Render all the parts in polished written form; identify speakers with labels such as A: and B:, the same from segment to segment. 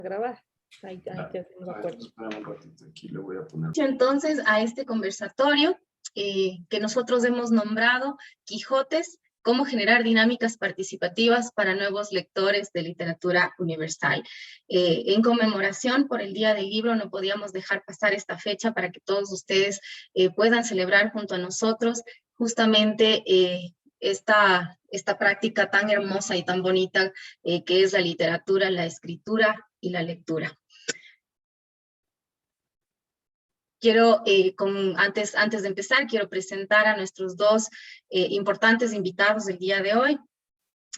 A: Grabar. Ahí ya tenemos acuerdo.
B: Espera un ratito, aquí le voy a poner.
C: Entonces, a este conversatorio que nosotros hemos nombrado Quijotes, cómo generar dinámicas participativas para nuevos lectores de literatura universal. En conmemoración por el Día del Libro, no podíamos dejar pasar esta fecha para que todos ustedes puedan celebrar junto a nosotros justamente esta práctica tan hermosa y tan bonita que es la literatura, la escritura y la lectura. Quiero, antes de empezar, quiero presentar a nuestros dos importantes invitados del día de hoy.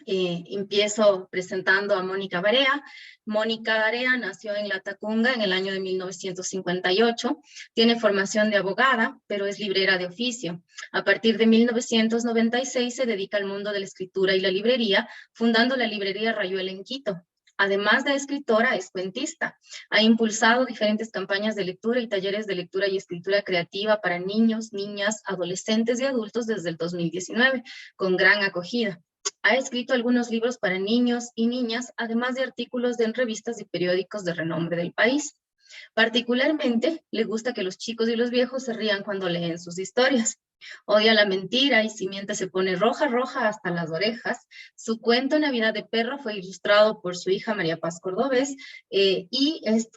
C: Empiezo presentando a Mónica Barea. Mónica Barea nació en Latacunga en el año de 1958. Tiene formación de abogada, pero es librera de oficio. A partir de 1996 se dedica al mundo de la escritura y la librería, fundando la librería Rayuela en Quito. Además de escritora, es cuentista. Ha impulsado diferentes campañas de lectura y talleres de lectura y escritura creativa para niños, niñas, adolescentes y adultos desde el 2019, con gran acogida. Ha escrito algunos libros para niños y niñas, además de artículos en revistas y periódicos de renombre del país. Particularmente, le gusta que los chicos y los viejos se rían cuando leen sus historias. Odia la mentira y si miente se pone roja, roja hasta las orejas. Su cuento Navidad de Perro fue ilustrado por su hija María Paz Cordobés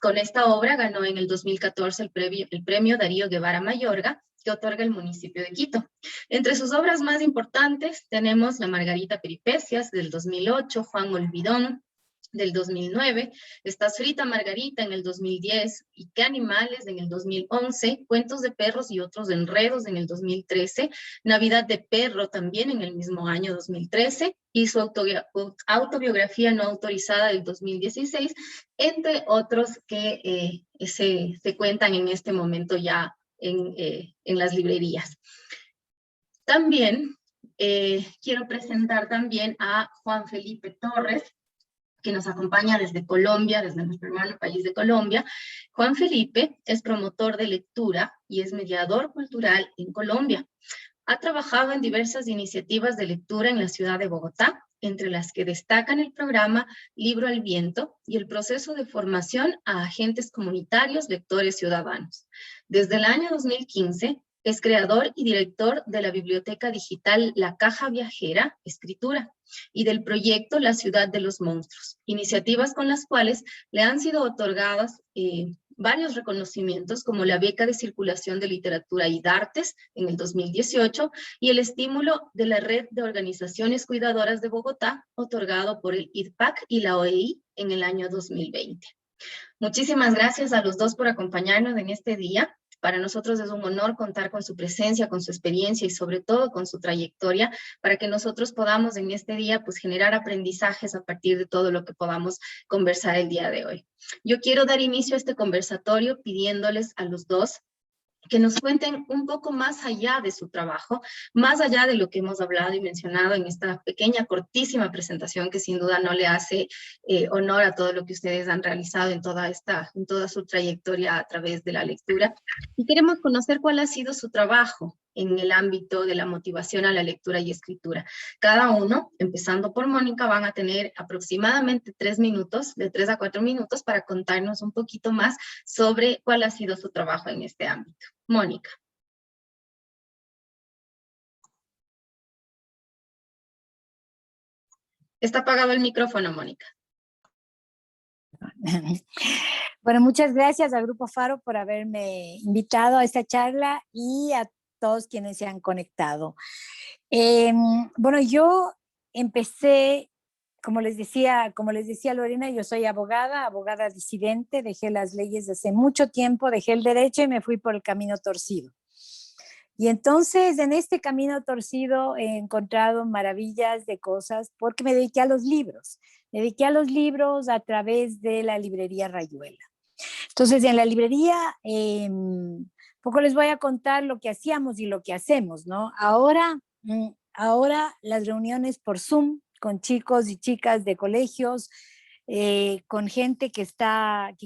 C: con esta obra ganó en el 2014 el premio Darío Guevara Mayorga que otorga el municipio de Quito. Entre sus obras más importantes tenemos La Margarita Peripecias del 2008, Juan Olvidón del 2009, Estás frita Margarita en el 2010, ¿Y qué animales? En el 2011, Cuentos de perros y otros enredos en el 2013, Navidad de Perro también en el mismo año 2013, y su autobiografía no autorizada del 2016, entre otros que se cuentan en este momento ya en las librerías. También quiero presentar también a Juan Felipe Torres, que nos acompaña desde Colombia, desde nuestro hermano país de Colombia. Juan Felipe es promotor de lectura y es mediador cultural en Colombia. Ha trabajado en diversas iniciativas de lectura en la ciudad de Bogotá, entre las que destacan el programa Libro al Viento y el proceso de formación a agentes comunitarios, lectores ciudadanos. Desde el año 2015, es creador y director de la biblioteca digital La Caja Viajera, Escritura, y del proyecto La Ciudad de los Monstruos, iniciativas con las cuales le han sido otorgadas varios reconocimientos como la Beca de Circulación de Literatura y Artes en el 2018 y el estímulo de la Red de Organizaciones Cuidadoras de Bogotá, otorgado por el IDPAC y la OEI en el año 2020. Muchísimas gracias a los dos por acompañarnos en este día. Para nosotros es un honor contar con su presencia, con su experiencia y sobre todo con su trayectoria para que nosotros podamos en este día pues generar aprendizajes a partir de todo lo que podamos conversar el día de hoy. Yo quiero dar inicio a este conversatorio pidiéndoles a los dos que nos cuenten un poco más allá de su trabajo, más allá de lo que hemos hablado y mencionado en esta pequeña, cortísima presentación que sin duda no le hace honor a todo lo que ustedes han realizado en toda su trayectoria a través de la lectura. Y queremos conocer cuál ha sido su trabajo en el ámbito de la motivación a la lectura y escritura. Cada uno, empezando por Mónica, van a tener aproximadamente 3 minutos, de 3 a 4 minutos, para contarnos un poquito más sobre cuál ha sido su trabajo en este ámbito. Mónica. Está apagado el micrófono, Mónica.
D: Bueno, muchas gracias al Grupo Faro por haberme invitado a esta charla y a todos quienes se han conectado. Bueno, yo empecé, como les decía Lorena, yo soy abogada disidente, dejé las leyes hace mucho tiempo, dejé el derecho y me fui por el camino torcido. Y entonces en este camino torcido he encontrado maravillas de cosas porque me dediqué a los libros. Me dediqué a los libros a través de la librería Rayuela. Entonces en la librería, poco les voy a contar lo que hacíamos y lo que hacemos, ¿no? Ahora las reuniones por Zoom con chicos y chicas de colegios, con gente que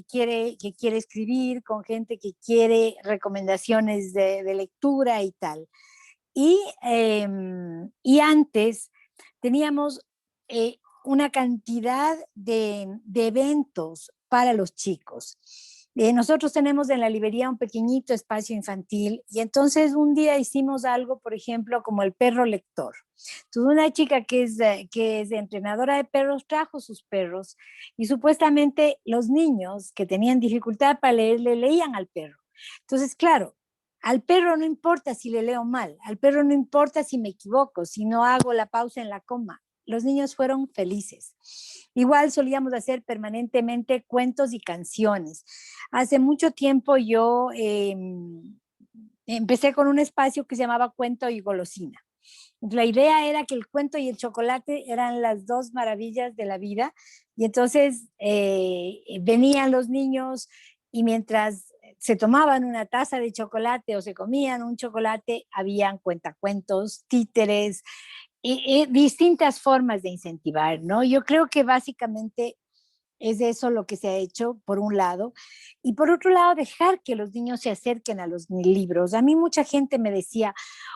D: quiere escribir, con gente que quiere recomendaciones de lectura y tal. Y antes teníamos una cantidad de eventos para los chicos. Nosotros tenemos en la librería un pequeñito espacio infantil y entonces un día hicimos algo, por ejemplo, como el perro lector. Entonces una chica que es entrenadora de perros trajo sus perros y supuestamente los niños que tenían dificultad para leer le leían al perro. Entonces, claro, al perro no importa si le leo mal, al perro no importa si me equivoco, si no hago la pausa en la coma. Los niños fueron felices. Igual solíamos hacer permanentemente cuentos y canciones. Hace mucho tiempo yo empecé con un espacio que se llamaba Cuento y Golosina. La idea era que el cuento y el chocolate eran las dos maravillas de la vida y entonces venían los niños y mientras se tomaban una taza de chocolate o se comían un chocolate, habían cuentacuentos, títeres y distintas formas de incentivar, ¿no? Yo creo que básicamente es eso lo que se ha hecho, por un lado. Y por otro lado, dejar que los niños se acerquen a los libros. A mí mucha gente me decía,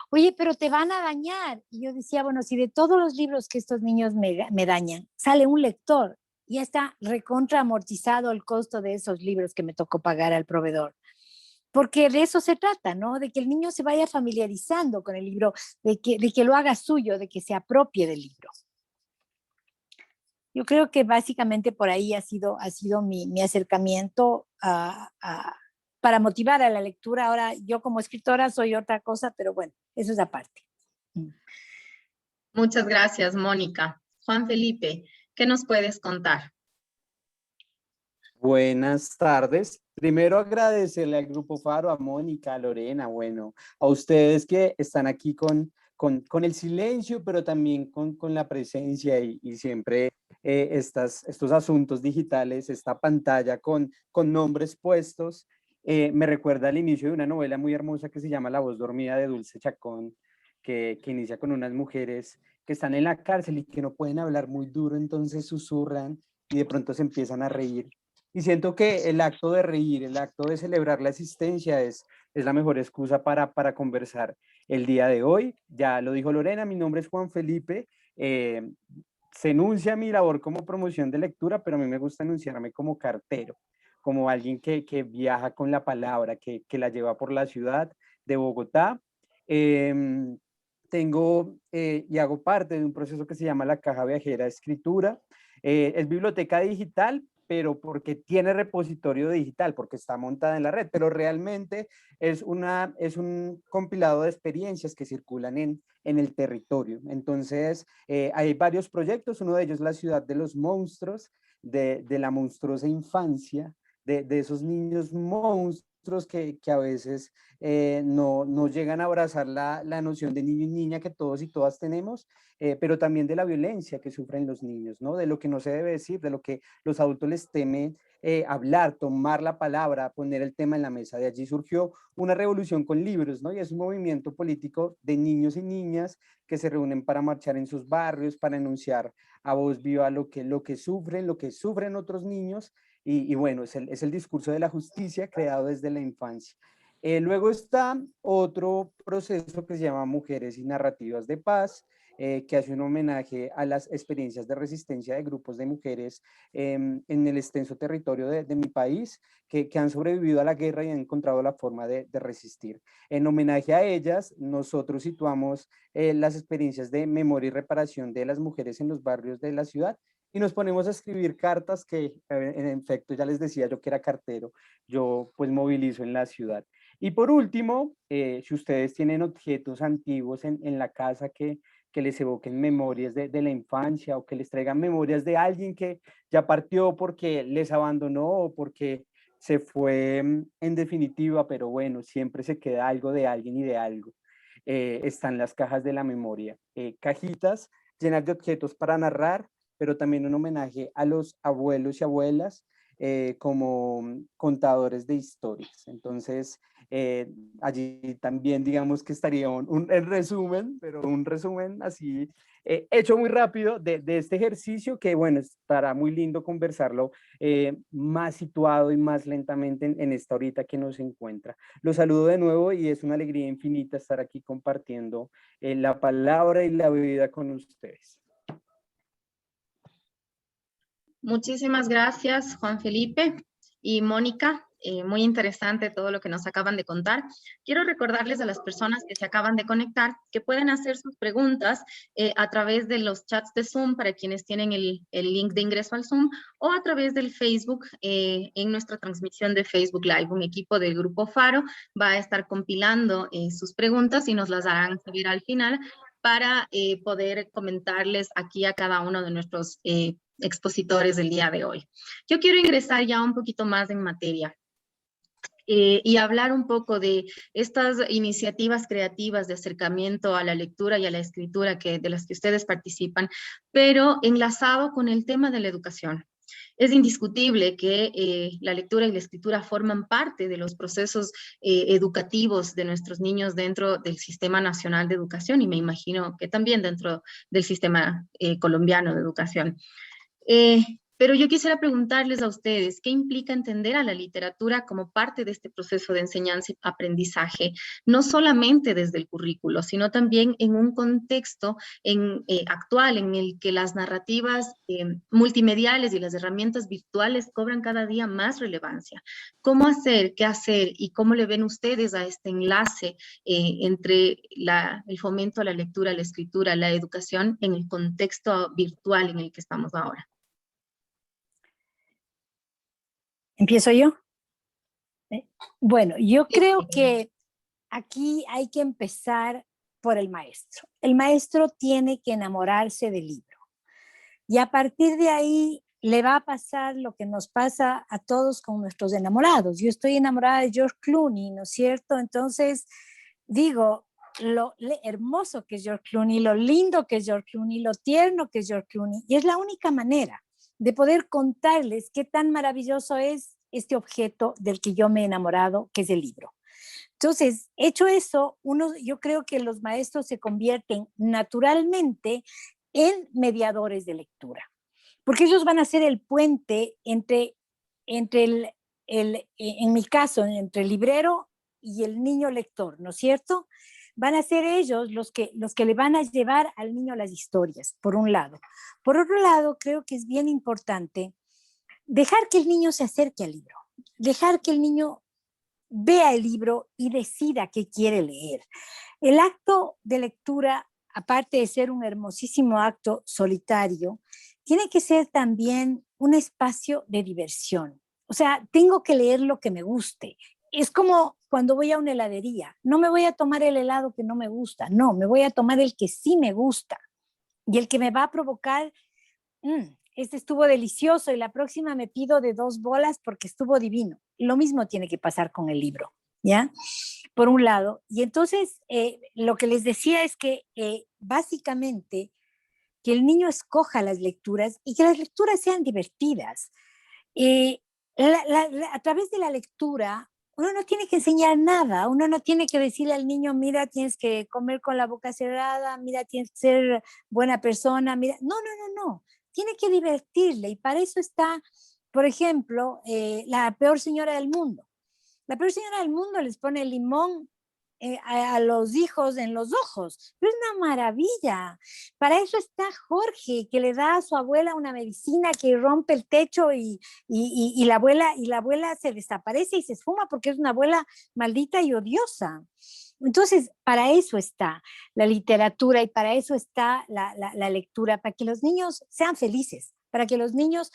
D: oye, pero te van a dañar. Y yo decía, bueno, si de todos los libros que estos niños me dañan, sale un lector, ya está recontra amortizado el costo de esos libros que me tocó pagar al proveedor. Porque de eso se trata, ¿no? De que el niño se vaya familiarizando con el libro, de que lo haga suyo, de que se apropie del libro. Yo creo que básicamente por ahí ha sido mi acercamiento para motivar a la lectura. Ahora, yo como escritora soy otra cosa, pero bueno, eso es aparte.
C: Muchas gracias, Mónica. Juan Felipe, ¿qué nos puedes contar?
E: Buenas tardes. Primero agradecerle al Grupo Faro, a Mónica, a Lorena, bueno, a ustedes que están aquí con el silencio, pero también con la presencia y siempre estos asuntos digitales, esta pantalla con nombres puestos, me recuerda al inicio de una novela muy hermosa que se llama La voz dormida de Dulce Chacón, que inicia con unas mujeres que están en la cárcel y que no pueden hablar muy duro, entonces susurran y de pronto se empiezan a reír. Y siento que el acto de reír, el acto de celebrar la existencia es la mejor excusa para conversar el día de hoy. Ya lo dijo Lorena, mi nombre es Juan Felipe. Se enuncia mi labor como promoción de lectura, pero a mí me gusta enunciarme como cartero, como alguien que viaja con la palabra, que la lleva por la ciudad de Bogotá. Tengo y hago parte de un proceso que se llama la Caja Viajera de Escritura. Es biblioteca digital, pero porque tiene repositorio digital, porque está montada en la red, pero realmente es un compilado de experiencias que circulan en el territorio. Entonces, hay varios proyectos, uno de ellos es la Ciudad de los Monstruos, de la monstruosa infancia, de esos niños monstruos que a veces no llegan a abrazar la noción de niño y niña que todos y todas tenemos, pero también de la violencia que sufren los niños, ¿no? De lo que no se debe decir, de lo que los adultos les temen hablar, tomar la palabra, poner el tema en la mesa. De allí surgió una revolución con libros, ¿no? Y es un movimiento político de niños y niñas que se reúnen para marchar en sus barrios, para enunciar a voz viva lo que sufren otros niños. Y bueno, es el discurso de la justicia creado desde la infancia. Luego está otro proceso que se llama Mujeres y Narrativas de Paz, que hace un homenaje a las experiencias de resistencia de grupos de mujeres en el extenso territorio de mi país, que han sobrevivido a la guerra y han encontrado la forma de resistir. En homenaje a ellas, nosotros situamos las experiencias de memoria y reparación de las mujeres en los barrios de la ciudad y nos ponemos a escribir cartas que, en efecto, ya les decía yo que era cartero, yo pues movilizo en la ciudad. Y por último, si ustedes tienen objetos antiguos en la casa que les evoquen memorias de la infancia o que les traigan memorias de alguien que ya partió porque les abandonó o porque se fue en definitiva, pero bueno, siempre se queda algo de alguien y de algo. Están las cajas de la memoria, cajitas llenas de objetos para narrar, pero también un homenaje a los abuelos y abuelas como contadores de historias. Entonces, allí también digamos que estaría un resumen, pero un resumen así hecho muy rápido de este ejercicio que bueno, estará muy lindo conversarlo más situado y más lentamente en esta horita que nos encuentra. Los saludo de nuevo y es una alegría infinita estar aquí compartiendo la palabra y la vida con ustedes.
C: Muchísimas gracias, Juan Felipe y Mónica. Muy interesante todo lo que nos acaban de contar. Quiero recordarles a las personas que se acaban de conectar que pueden hacer sus preguntas a través de los chats de Zoom para quienes tienen el link de ingreso al Zoom, o a través del Facebook en nuestra transmisión de Facebook Live. Un equipo del Grupo Faro va a estar compilando sus preguntas y nos las harán subir al final para poder comentarles aquí a cada uno de nuestros expositores del día de hoy. Yo quiero ingresar ya un poquito más en materia. Y hablar un poco de estas iniciativas creativas de acercamiento a la lectura y a la escritura de las que ustedes participan, pero enlazado con el tema de la educación. Es indiscutible que la lectura y la escritura forman parte de los procesos educativos de nuestros niños dentro del Sistema Nacional de Educación, y me imagino que también dentro del sistema colombiano de educación. Pero yo quisiera preguntarles a ustedes, ¿qué implica entender a la literatura como parte de este proceso de enseñanza y aprendizaje? No solamente desde el currículo, sino también en un contexto actual en el que las narrativas multimediales y las herramientas virtuales cobran cada día más relevancia. ¿Cómo hacer, qué hacer y cómo le ven ustedes a este enlace entre el fomento a la lectura, la escritura, la educación en el contexto virtual en el que estamos ahora?
D: ¿Empiezo yo? Bueno, yo creo que aquí hay que empezar por el maestro. El maestro tiene que enamorarse del libro. Y a partir de ahí le va a pasar lo que nos pasa a todos con nuestros enamorados. Yo estoy enamorada de George Clooney, ¿no es cierto? Entonces, digo, lo hermoso que es George Clooney, lo lindo que es George Clooney, lo tierno que es George Clooney. Y es la única manera de poder contarles qué tan maravilloso es este objeto del que yo me he enamorado, que es el libro. Entonces, hecho eso, yo creo que los maestros se convierten naturalmente en mediadores de lectura, porque ellos van a ser el puente entre en mi caso, entre el librero y el niño lector, ¿no es cierto? Van a ser ellos los que le van a llevar al niño las historias, por un lado. Por otro lado, creo que es bien importante dejar que el niño se acerque al libro, dejar que el niño vea el libro y decida qué quiere leer. El acto de lectura, aparte de ser un hermosísimo acto solitario, tiene que ser también un espacio de diversión. O sea, tengo que leer lo que me guste. Es como cuando voy a una heladería, no me voy a tomar el helado que no me gusta, no, me voy a tomar el que sí me gusta y el que me va a provocar, este estuvo delicioso y la próxima me pido de 2 bolas porque estuvo divino. Lo mismo tiene que pasar con el libro, ¿ya? Por un lado. Y entonces, lo que les decía es que básicamente que el niño escoja las lecturas y que las lecturas sean divertidas. A través de la lectura, uno no tiene que enseñar nada, uno no tiene que decirle al niño, mira, tienes que comer con la boca cerrada, mira, tienes que ser buena persona, mira, no, tiene que divertirle y para eso está, por ejemplo, La peor señora del mundo. La peor señora del mundo les pone limón a los hijos en los ojos. Pero es una maravilla. Para eso está Jorge, que le da a su abuela una medicina que rompe el techo y la abuela se desaparece y se esfuma porque es una abuela maldita y odiosa. Entonces, para eso está la literatura y para eso está la lectura, para que los niños sean felices, para que los niños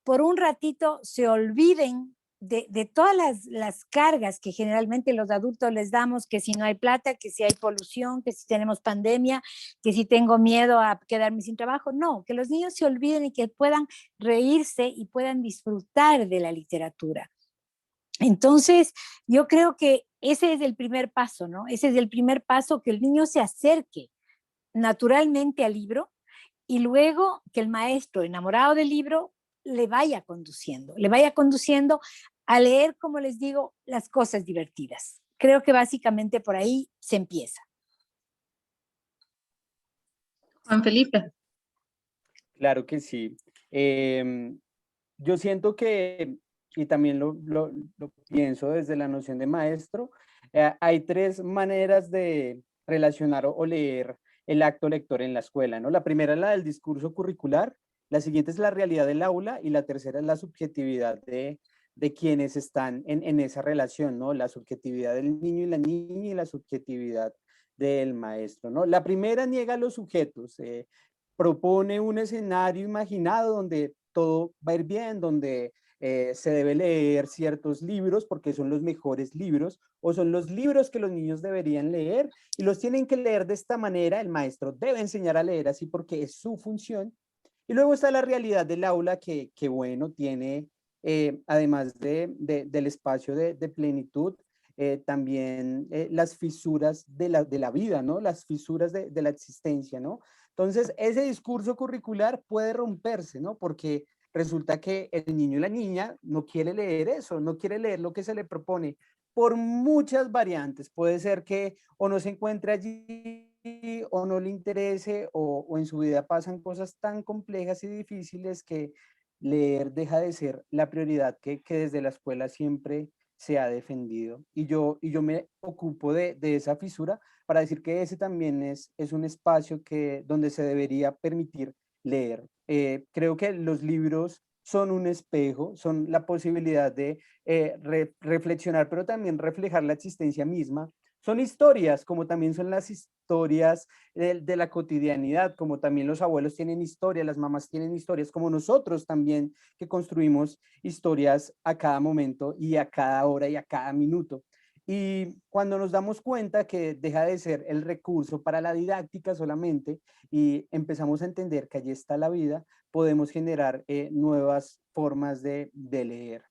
D: por un ratito se olviden de todas las cargas que generalmente los adultos les damos, que si no hay plata, que si hay polución, que si tenemos pandemia, que si tengo miedo a quedarme sin trabajo. No, que los niños se olviden y que puedan reírse y puedan disfrutar de la literatura. Entonces, yo creo que ese es el primer paso, ¿no? Ese es el primer paso, que el niño se acerque naturalmente al libro y luego que el maestro, enamorado del libro, le vaya conduciendo a leer, como les digo, las cosas divertidas. Creo que básicamente por ahí se empieza.
C: Juan Felipe.
E: Claro que sí. Yo siento que, y también lo pienso desde la noción de maestro, hay 3 maneras de relacionar o leer el acto lector en la escuela, ¿no? La primera es la del discurso curricular, La siguiente es la realidad del aula y la tercera es la subjetividad de quienes están en esa relación, ¿no? La subjetividad del niño y la niña y la subjetividad del maestro, ¿no? La primera niega los sujetos, propone un escenario imaginado donde todo va a ir bien, donde se debe leer ciertos libros porque son los mejores libros o son los libros que los niños deberían leer y los tienen que leer de esta manera. El maestro debe enseñar a leer así porque es su función. Y luego está la realidad del aula que bueno, tiene, además del espacio de plenitud, también las fisuras de la vida, ¿no? Las fisuras de la existencia, ¿no? Entonces, ese discurso curricular puede romperse, ¿no? Porque resulta que el niño y la niña no quiere leer eso, no quiere leer lo que se le propone por muchas variantes. Puede ser que o no se encuentre allí o no le interese o en su vida pasan cosas tan complejas y difíciles que leer deja de ser la prioridad que desde la escuela siempre se ha defendido. Y yo me ocupo de esa fisura para decir que ese también es un espacio donde se debería permitir leer. Creo que los libros son un espejo, son la posibilidad de reflexionar, pero también reflejar la existencia misma. Son historias, como también son las historias de la cotidianidad, como también los abuelos tienen historias, las mamás tienen historias, como nosotros también que construimos historias a cada momento y a cada hora y a cada minuto. Y cuando nos damos cuenta que deja de ser el recurso para la didáctica solamente y empezamos a entender que allí está la vida, podemos generar nuevas formas de leer.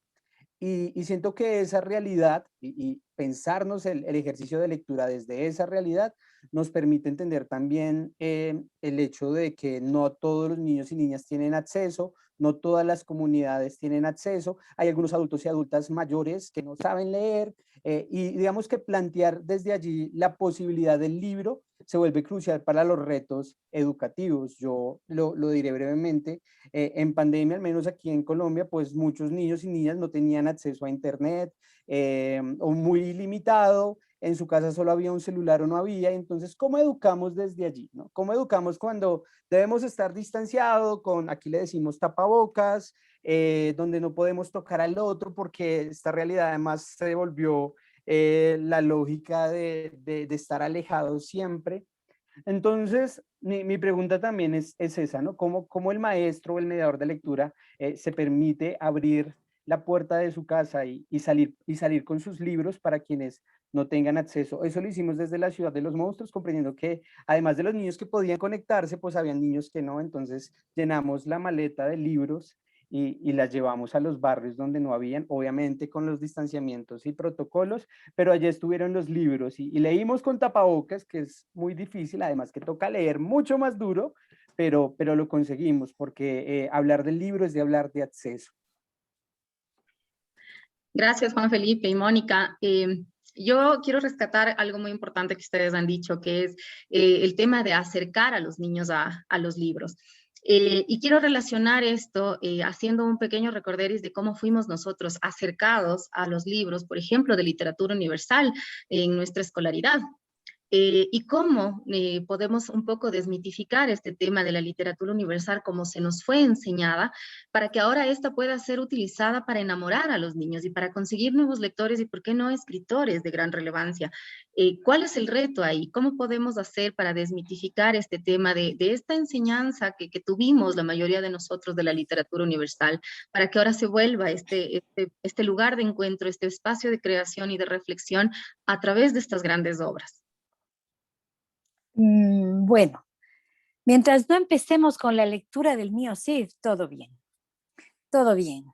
E: Y siento que esa realidad y pensarnos el ejercicio de lectura desde esa realidad nos permite entender también el hecho de que no todos los niños y niñas tienen acceso, no todas las comunidades tienen acceso, hay algunos adultos y adultas mayores que no saben leer y digamos que plantear desde allí la posibilidad del libro se vuelve crucial para los retos educativos. Yo lo diré brevemente. En pandemia, al menos aquí en Colombia, pues muchos niños y niñas no tenían acceso a internet o muy limitado, en su casa solo había un celular o no había, entonces, ¿cómo educamos desde allí? ¿No? ¿Cómo educamos cuando debemos estar distanciados con, aquí le decimos tapabocas, donde no podemos tocar al otro porque esta realidad además se volvió la lógica de estar alejados siempre? Entonces, mi pregunta también es esa, ¿no? ¿Cómo el maestro o el mediador de lectura se permite abrir la puerta de su casa y salir con sus libros para quienes no tengan acceso? Eso lo hicimos desde la Ciudad de los Monstruos, comprendiendo que además de los niños que podían conectarse, pues habían niños que no, entonces llenamos la maleta de libros y las llevamos a los barrios donde no habían, obviamente con los distanciamientos y protocolos, pero allí estuvieron los libros y leímos con tapabocas, que es muy difícil, además que toca leer mucho más duro, pero lo conseguimos, porque hablar del libro es de hablar de acceso.
C: Gracias, Juan Felipe y Mónica. Yo quiero rescatar algo muy importante que ustedes han dicho, que es el tema de acercar a los niños a los libros. Y quiero relacionar esto haciendo un pequeño recorderis de cómo fuimos nosotros acercados a los libros, por ejemplo, de literatura universal en nuestra escolaridad. Y cómo podemos un poco desmitificar este tema de la literatura universal como se nos fue enseñada, para que ahora esta pueda ser utilizada para enamorar a los niños y para conseguir nuevos lectores y, por qué no, escritores de gran relevancia. ¿Cuál es el reto ahí? ¿Cómo podemos hacer para desmitificar este tema de esta enseñanza que tuvimos la mayoría de nosotros de la literatura universal, para que ahora se vuelva este lugar de encuentro, este espacio de creación y de reflexión a través de estas grandes obras?
D: Bueno, mientras no empecemos con la lectura del mío Cid, todo bien, todo bien.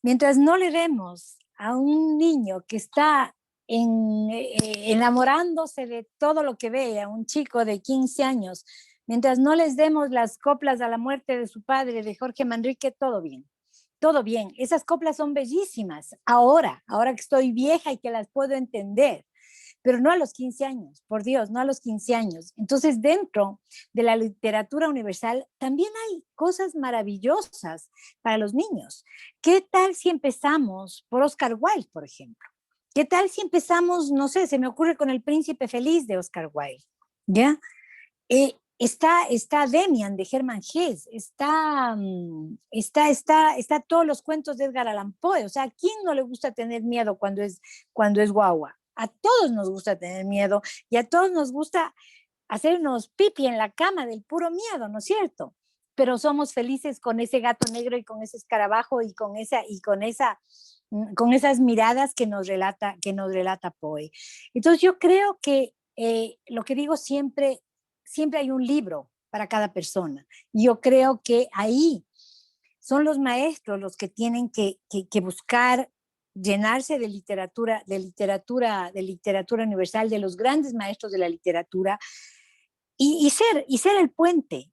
D: Mientras no le demos a un niño que está enamorándose de todo lo que ve, a un chico de 15 años, mientras no les demos las coplas a la muerte de su padre, de Jorge Manrique, todo bien. Todo bien, esas coplas son bellísimas, ahora que estoy vieja y que las puedo entender, pero no a los 15 años, por Dios, no a los 15 años. Entonces, dentro de la literatura universal también hay cosas maravillosas para los niños. ¿Qué tal si empezamos por Oscar Wilde, por ejemplo? ¿Qué tal si empezamos, no sé, se me ocurre con El Príncipe Feliz de Oscar Wilde? ¿Ya? está Demian de Hermann Hesse, está todos los cuentos de Edgar Allan Poe. O sea, ¿a quién no le gusta tener miedo cuando es guagua? A todos nos gusta tener miedo y a todos nos gusta hacernos pipi en la cama del puro miedo, ¿no es cierto? Pero somos felices con ese gato negro y con ese escarabajo y con esas miradas que nos relata Poe. Entonces yo creo que lo que digo siempre hay un libro para cada persona. Y yo creo que ahí son los maestros los que tienen que buscar llenarse de literatura universal, de los grandes maestros de la literatura, y ser el puente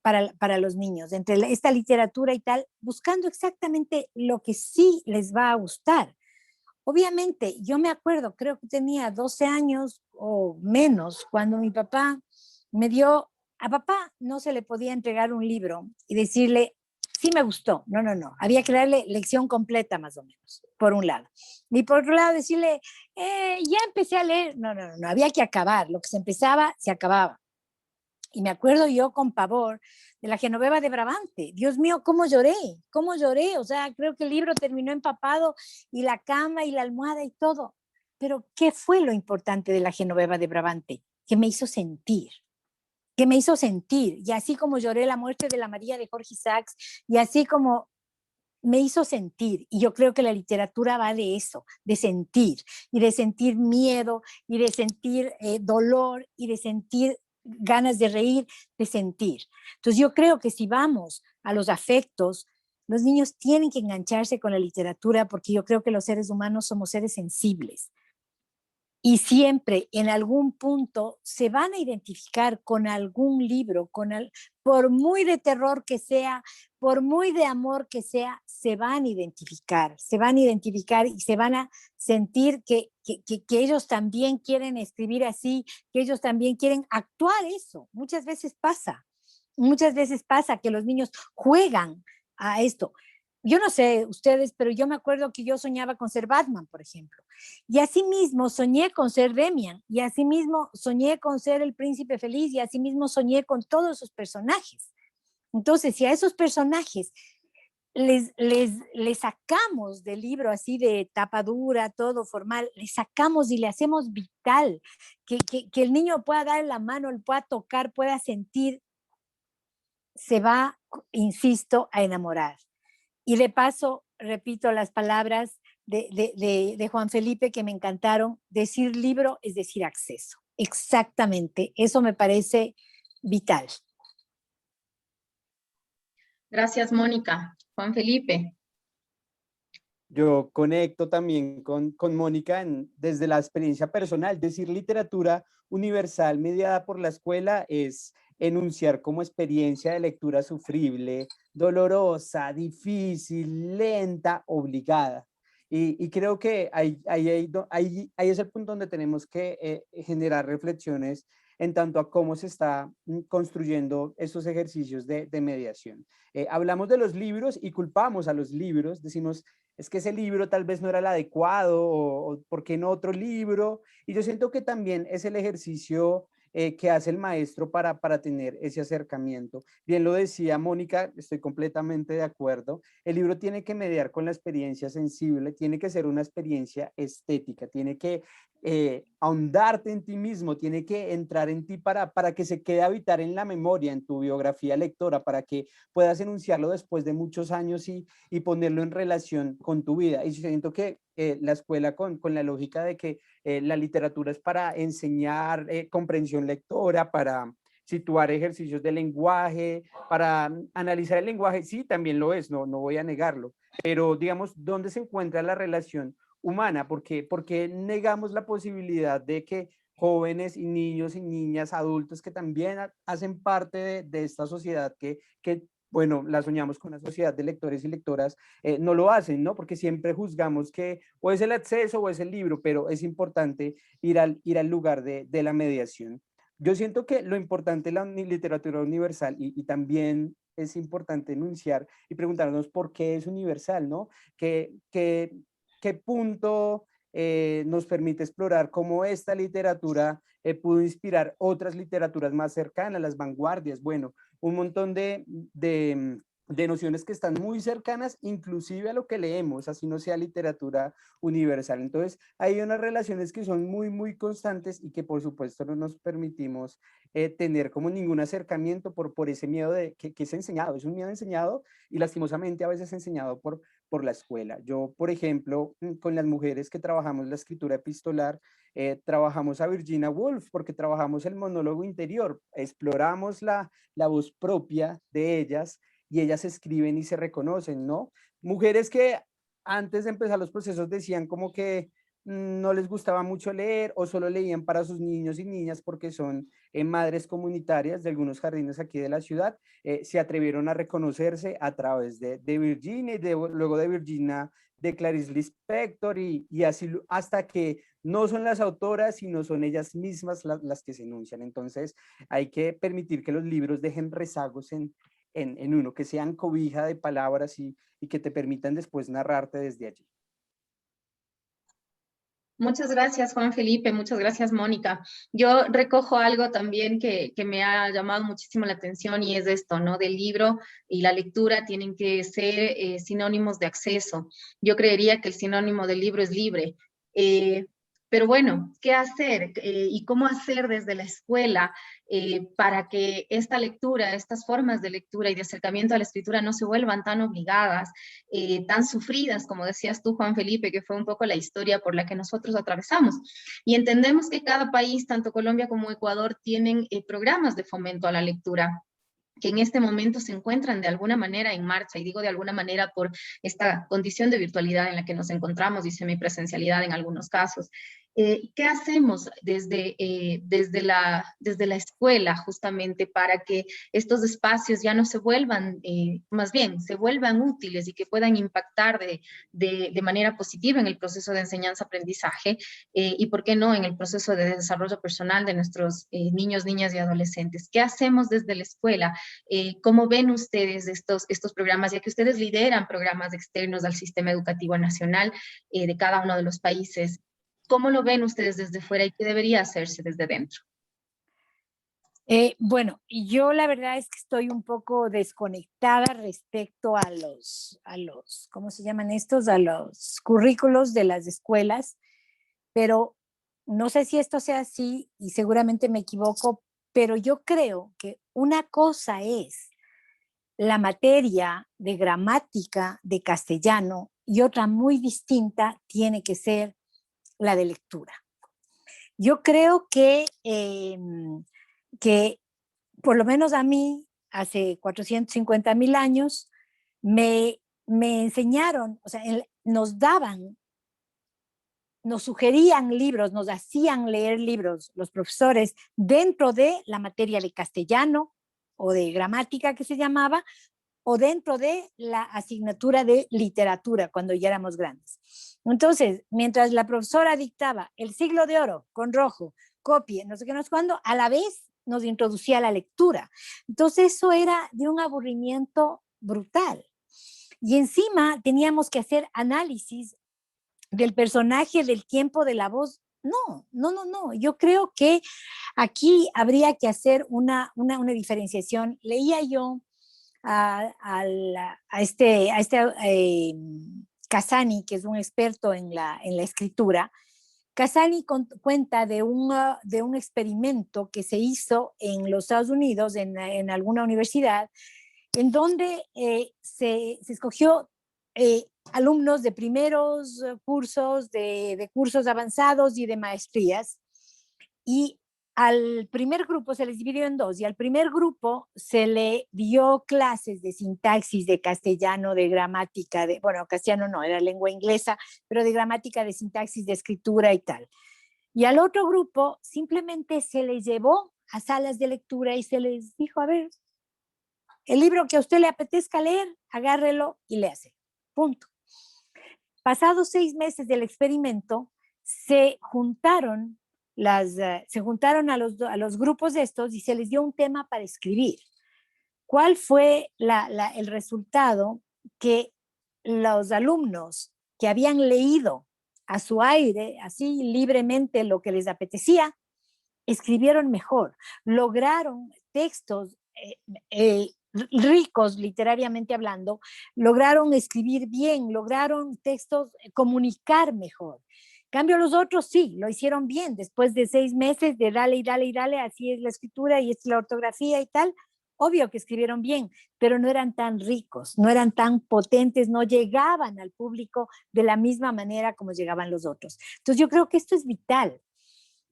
D: para los niños, entre esta literatura y tal, buscando exactamente lo que sí les va a gustar. Obviamente, yo me acuerdo, creo que tenía 12 años o menos, cuando mi papá a papá no se le podía entregar un libro y decirle, sí me gustó. No. Había que darle lección completa, más o menos, por un lado. Y por otro lado, decirle, ya empecé a leer. No. Había que acabar. Lo que se empezaba, se acababa. Y me acuerdo yo con pavor de la Genoveva de Brabante. Dios mío, cómo lloré. O sea, creo que el libro terminó empapado y la cama y la almohada y todo. Pero, ¿qué fue lo importante de la Genoveva de Brabante? Que me hizo sentir. Y así como lloré la muerte de la María de Jorge Isaacs, y así como me hizo sentir, y yo creo que la literatura va de eso, de sentir, y de sentir miedo, y de sentir dolor, y de sentir ganas de reír, de sentir. Entonces yo creo que si vamos a los afectos, los niños tienen que engancharse con la literatura, porque yo creo que los seres humanos somos seres sensibles. Y siempre en algún punto se van a identificar con algún libro, por muy de terror que sea, por muy de amor que sea, se van a identificar y se van a sentir que ellos también quieren escribir así, que ellos también quieren actuar eso. Muchas veces pasa que los niños juegan a esto. Yo no sé ustedes, pero yo me acuerdo que yo soñaba con ser Batman, por ejemplo. Y así mismo soñé con ser Demian, y así mismo soñé con ser el príncipe feliz, y así mismo soñé con todos esos personajes. Entonces, si a esos personajes les sacamos del libro así de tapa dura, todo formal, les sacamos y le hacemos vital, que el niño pueda dar la mano, pueda tocar, pueda sentir, se va, insisto, a enamorar. Y de paso, repito las palabras de Juan Felipe que me encantaron: decir libro es decir acceso. Exactamente, eso me parece vital.
C: Gracias, Mónica. Juan Felipe.
E: Yo conecto también con Mónica desde la experiencia personal. Decir literatura universal mediada por la escuela es enunciar como experiencia de lectura sufrible, dolorosa, difícil, lenta, obligada. Y creo que ahí es el punto donde tenemos que generar reflexiones en tanto a cómo se está construyendo estos ejercicios de mediación. Hablamos de los libros y culpamos a los libros, decimos, es que ese libro tal vez no era el adecuado, o ¿por qué no otro libro? Y yo siento que también es el ejercicio que hace el maestro para tener ese acercamiento. Bien lo decía Mónica, estoy completamente de acuerdo. El libro tiene que mediar con la experiencia sensible, tiene que ser una experiencia estética, tiene que ahondarte en ti mismo, tiene que entrar en ti para que se quede a habitar en la memoria, en tu biografía lectora, para que puedas enunciarlo después de muchos años y ponerlo en relación con tu vida. Y siento que la escuela con la lógica de que la literatura es para enseñar comprensión lectora, para situar ejercicios de lenguaje, para analizar el lenguaje, sí, también lo es, no voy a negarlo, pero digamos, ¿dónde se encuentra la relación humana? Porque negamos la posibilidad de que jóvenes y niños y niñas, adultos que también hacen parte de esta sociedad que bueno, la soñamos con una sociedad de lectores y lectoras, no lo hacen, ¿no? Porque siempre juzgamos que o es el acceso o es el libro, pero es importante ir al lugar de la mediación. Yo siento que lo importante de la literatura universal, y también es importante enunciar y preguntarnos por qué es universal, ¿no? ¿Qué punto nos permite explorar cómo esta literatura pudo inspirar otras literaturas más cercanas, las vanguardias, bueno, un montón de nociones que están muy cercanas, inclusive a lo que leemos, así no sea literatura universal. Entonces, hay unas relaciones que son muy, muy constantes y que por supuesto no nos permitimos tener como ningún acercamiento por ese miedo que es enseñado, es un miedo enseñado y lastimosamente a veces enseñado por la escuela. Yo, por ejemplo, con las mujeres que trabajamos la escritura epistolar, trabajamos a Virginia Woolf porque trabajamos el monólogo interior, exploramos la voz propia de ellas y ellas escriben y se reconocen, ¿no? Mujeres que antes de empezar los procesos decían como que no les gustaba mucho leer o solo leían para sus niños y niñas porque son madres comunitarias de algunos jardines aquí de la ciudad, se atrevieron a reconocerse a través de Virginia y luego de Virginia de Clarice Lispector y así hasta que no son las autoras, sino son ellas mismas las que se enuncian. Entonces hay que permitir que los libros dejen rezagos en uno, que sean cobija de palabras y que te permitan después narrarte desde allí.
C: Muchas gracias, Juan Felipe. Muchas gracias, Mónica. Yo recojo algo también que me ha llamado muchísimo la atención y es esto, ¿no? Del libro y la lectura tienen que ser sinónimos de acceso. Yo creería que el sinónimo del libro es libre. Pero bueno, ¿qué hacer y cómo hacer desde la escuela para que esta lectura, estas formas de lectura y de acercamiento a la escritura no se vuelvan tan obligadas, tan sufridas, como decías tú, Juan Felipe, que fue un poco la historia por la que nosotros atravesamos? Y entendemos que cada país, tanto Colombia como Ecuador, tienen programas de fomento a la lectura que en este momento se encuentran de alguna manera en marcha, y digo de alguna manera por esta condición de virtualidad en la que nos encontramos y semipresencialidad en algunos casos. ¿Qué hacemos desde la escuela justamente para que estos espacios ya no se vuelvan, más bien, se vuelvan útiles y que puedan impactar de manera positiva en el proceso de enseñanza-aprendizaje y, por qué no, en el proceso de desarrollo personal de nuestros niños, niñas y adolescentes? ¿Qué hacemos desde la escuela? ¿Cómo ven ustedes estos programas, ya que ustedes lideran programas externos al sistema educativo nacional de cada uno de los países? ¿Cómo lo ven ustedes desde fuera y qué debería hacerse desde dentro?
D: Bueno, yo la verdad es que estoy un poco desconectada respecto a ¿cómo se llaman estos? A los currículos de las escuelas, pero no sé si esto sea así y seguramente me equivoco, pero yo creo que una cosa es la materia de gramática de castellano y otra muy distinta tiene que ser la de lectura. Yo creo que por lo menos a mí, hace 450,000 años, me enseñaron, o sea, nos sugerían libros, nos hacían leer libros los profesores dentro de la materia de castellano o de gramática que se llamaba, o dentro de la asignatura de literatura cuando ya éramos grandes. Entonces, mientras la profesora dictaba el siglo de oro con rojo, copie, no sé qué, no sé cuándo, a la vez nos introducía la lectura. Entonces eso era de un aburrimiento brutal. Y encima teníamos que hacer análisis del personaje, del tiempo, de la voz. No. Yo creo que aquí habría que hacer una diferenciación. Leía yo a Casani, que es un experto en la escritura. Casani cuenta de un experimento que se hizo en los Estados Unidos, en alguna universidad, en donde se escogió alumnos de primeros cursos, de cursos avanzados y de maestrías, y al primer grupo se les dividió en dos, y al primer grupo se le dio clases de sintaxis, de castellano, de gramática, bueno, castellano no, era lengua inglesa, pero de gramática, de sintaxis, de escritura y tal. Y al otro grupo simplemente se les llevó a salas de lectura y se les dijo, a ver, el libro que a usted le apetezca leer, agárrelo y léase, punto. Pasados 6 meses del experimento, se juntaron a los grupos de estos y se les dio un tema para escribir. ¿Cuál fue el resultado? Que los alumnos que habían leído a su aire, así libremente lo que les apetecía, escribieron mejor, lograron textos ricos literariamente hablando, lograron escribir bien, lograron textos comunicar mejor. En cambio los otros sí, lo hicieron bien, después de 6 meses de dale y dale y dale, así es la escritura y es la ortografía y tal, obvio que escribieron bien, pero no eran tan ricos, no eran tan potentes, no llegaban al público de la misma manera como llegaban los otros. Entonces yo creo que esto es vital.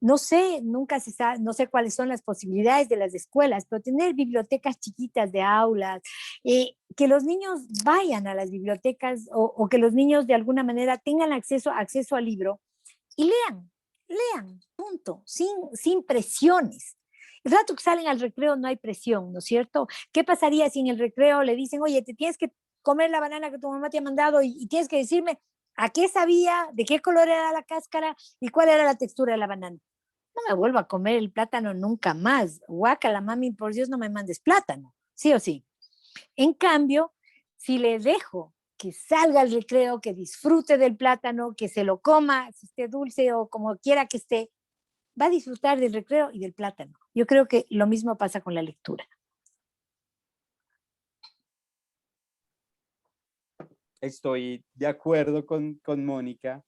D: No sé, nunca se sabe, no sé cuáles son las posibilidades de las escuelas, pero tener bibliotecas chiquitas de aulas, que los niños vayan a las bibliotecas o que los niños de alguna manera tengan acceso al libro y lean, punto, sin presiones. El rato que salen al recreo no hay presión, ¿no es cierto? ¿Qué pasaría si en el recreo le dicen, oye, te tienes que comer la banana que tu mamá te ha mandado y tienes que decirme a qué sabía, de qué color era la cáscara y cuál era la textura de la banana? No me vuelvo a comer el plátano nunca más. Guácala, mami, por Dios no me mandes plátano, sí o sí. En cambio, si le dejo que salga al recreo, que disfrute del plátano, que se lo coma, si esté dulce o como quiera que esté, va a disfrutar del recreo y del plátano. Yo creo que lo mismo pasa con la lectura.
E: Estoy de acuerdo con Mónica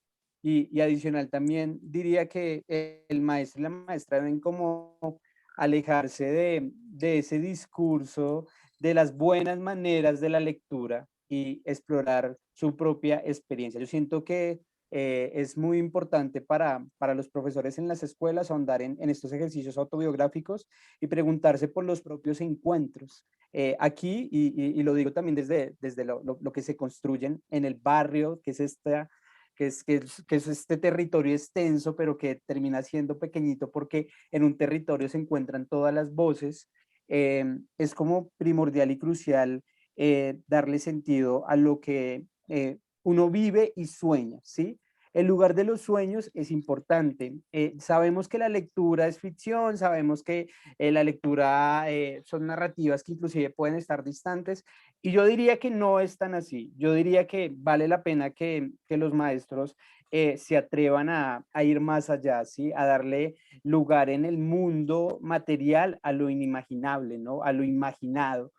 E: y adicional también diría que el maestro y la maestra deben como alejarse de ese discurso de las buenas maneras de la lectura y explorar su propia experiencia. Yo siento que es muy importante para los profesores en las escuelas ahondar en estos ejercicios autobiográficos y preguntarse por los propios encuentros. Aquí, y lo digo también desde lo que se construyen en el barrio, que es este territorio extenso, pero que termina siendo pequeñito porque en un territorio se encuentran todas las voces, es como primordial y crucial darle sentido a lo que uno vive y sueña, ¿sí? El lugar de los sueños es importante. Sabemos que la lectura es ficción, sabemos que la lectura son narrativas que inclusive pueden estar distantes, y yo diría que no es tan así. Yo diría que vale la pena que los maestros se atrevan a ir más allá, ¿sí? A darle lugar en el mundo material a lo inimaginable, ¿no? A lo imaginado.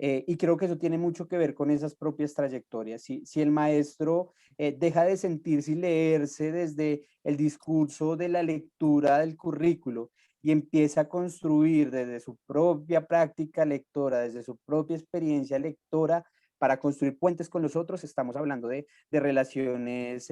E: Y creo que eso tiene mucho que ver con esas propias trayectorias. Si el maestro deja de sentirse y leerse desde el discurso de la lectura del currículo y empieza a construir desde su propia práctica lectora, desde su propia experiencia lectora, para construir puentes con los otros, estamos hablando de relaciones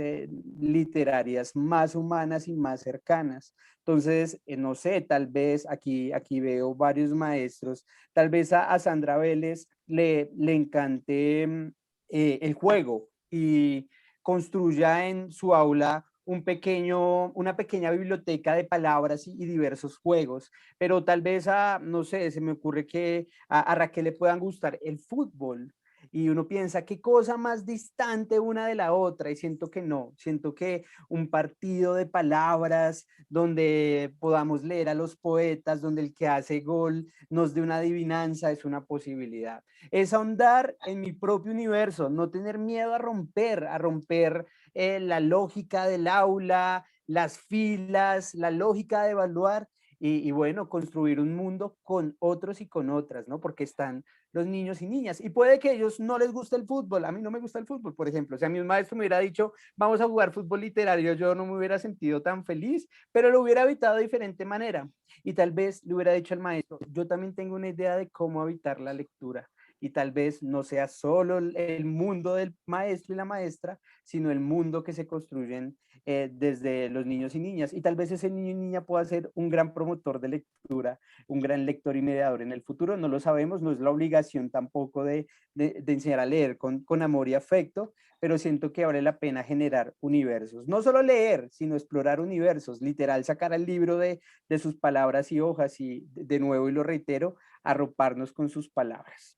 E: literarias más humanas y más cercanas. Entonces, no sé, tal vez aquí veo varios maestros, tal vez a Sandra Vélez le encante el juego y construya en su aula una pequeña biblioteca de palabras y diversos juegos, pero tal vez no sé, se me ocurre que a Raquel le puedan gustar el fútbol, y uno piensa qué cosa más distante una de la otra, y siento que no, siento que un partido de palabras donde podamos leer a los poetas, donde el que hace gol nos dé una adivinanza es una posibilidad. Es ahondar en mi propio universo, no tener miedo a romper la lógica del aula, las filas, la lógica de evaluar y bueno, construir un mundo con otros y con otras, ¿no? Porque están los niños y niñas. Y puede que a ellos no les guste el fútbol. A mí no me gusta el fútbol, por ejemplo. Si a mi maestro me hubiera dicho, vamos a jugar fútbol literario, yo no me hubiera sentido tan feliz, pero lo hubiera habitado de diferente manera. Y tal vez le hubiera dicho al maestro, yo también tengo una idea de cómo habitar la lectura. Y tal vez no sea solo el mundo del maestro y la maestra, sino el mundo que se construyen desde los niños y niñas. Y tal vez ese niño y niña pueda ser un gran promotor de lectura, un gran lector y mediador en el futuro. No lo sabemos, no es la obligación tampoco de enseñar a leer con amor y afecto, pero siento que vale la pena generar universos. No solo leer, sino explorar universos, literal, sacar al libro de sus palabras y hojas y de nuevo, y lo reitero, arroparnos con sus palabras.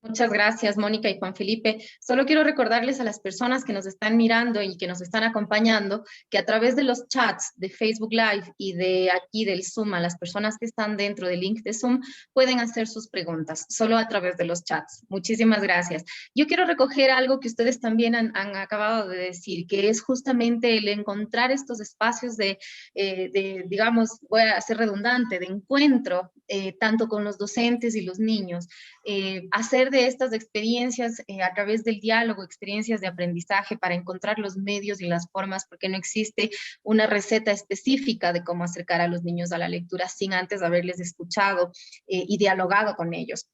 C: Muchas gracias, Mónica y Juan Felipe. Solo quiero recordarles a las personas que nos están mirando y que nos están acompañando que a través de los chats de Facebook Live y de aquí del Zoom, a las personas que están dentro del link de Zoom, pueden hacer sus preguntas, solo a través de los chats. Muchísimas gracias. Yo quiero recoger algo que ustedes también han acabado de decir, que es justamente el encontrar estos espacios digamos, voy a ser redundante, de encuentro, tanto con los docentes y los niños, hacer de estas experiencias a través del diálogo, experiencias de aprendizaje para encontrar los medios y las formas, porque no existe una receta específica de cómo acercar a los niños a la lectura sin antes haberles escuchado y dialogado con ellos.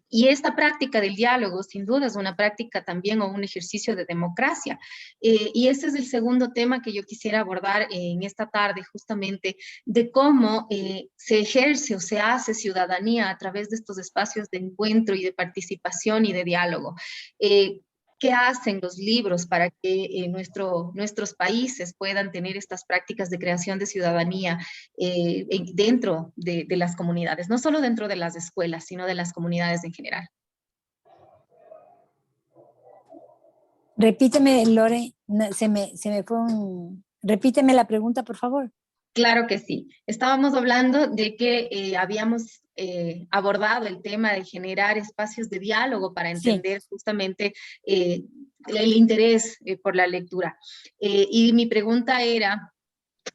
C: Y esta práctica del diálogo, sin duda, es una práctica también o un ejercicio de democracia. Y ese es el segundo tema que yo quisiera abordar en esta tarde, justamente, de cómo se ejerce o se hace ciudadanía a través de estos espacios de encuentro y de participación y de diálogo. ¿Qué hacen los libros para que nuestros países puedan tener estas prácticas de creación de ciudadanía dentro de las comunidades? No solo dentro de las escuelas, sino de las comunidades en general.
D: Repíteme, Lore, se me fue repíteme la pregunta, por favor.
C: Claro que sí. Estábamos hablando de que habíamos abordado el tema de generar espacios de diálogo para entender justamente el interés por la lectura. Y mi pregunta era,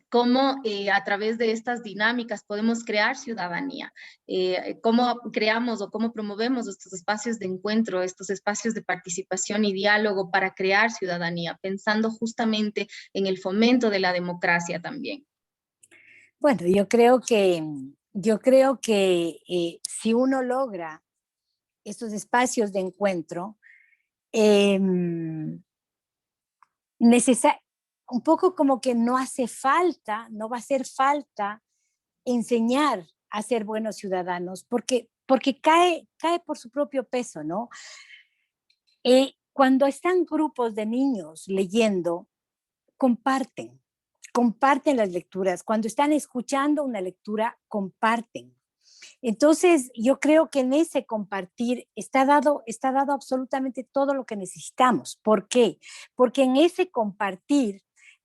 C: ¿cómo a través de estas dinámicas podemos crear ciudadanía? ¿Cómo creamos o cómo promovemos estos espacios de encuentro, estos espacios de participación y diálogo para crear ciudadanía, pensando justamente en el fomento de la democracia también?
D: Bueno, yo creo que si uno logra estos espacios de encuentro, un poco como que no hace falta, no va a hacer falta enseñar a ser buenos ciudadanos, porque cae por su propio peso, ¿no? Cuando están grupos de niños leyendo, comparten las lecturas. Cuando están escuchando una lectura, comparten. Entonces, yo creo que en ese compartir está dado absolutamente todo lo que necesitamos. ¿Por qué? Porque en ese compartir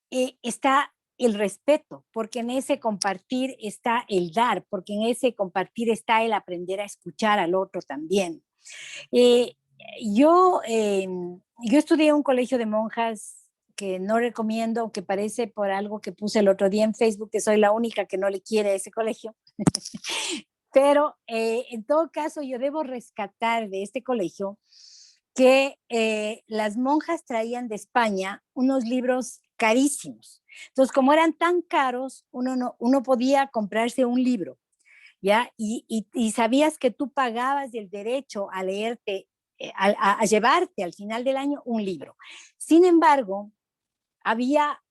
D: está el respeto, porque en ese compartir está el dar, porque en ese compartir está el aprender a escuchar al otro también. Yo estudié en un colegio de monjas que no recomiendo, que parece por algo que puse el otro día en Facebook, que soy la única que no le quiere a ese colegio. Pero en todo caso yo debo rescatar de este colegio que las monjas traían de España unos libros carísimos. Entonces, como eran tan caros, uno podía comprarse un libro, ¿ya? Y sabías que tú pagabas el derecho a leerte, a llevarte al final del año un libro. Sin embargo, había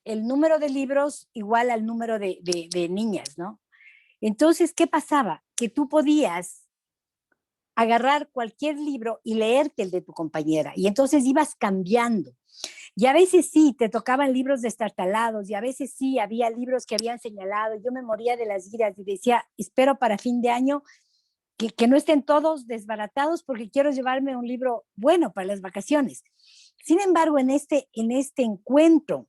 D: el número de libros igual al número de niñas, ¿no? Entonces, ¿qué pasaba? Que tú podías agarrar cualquier libro y leerte el de tu compañera, y entonces ibas cambiando. Y a veces sí, te tocaban libros destartalados, y a veces sí, había libros que habían señalado. Yo me moría de las iras y decía, espero para fin de año que no estén todos desbaratados, porque quiero llevarme un libro bueno para las vacaciones. Sin embargo, en este encuentro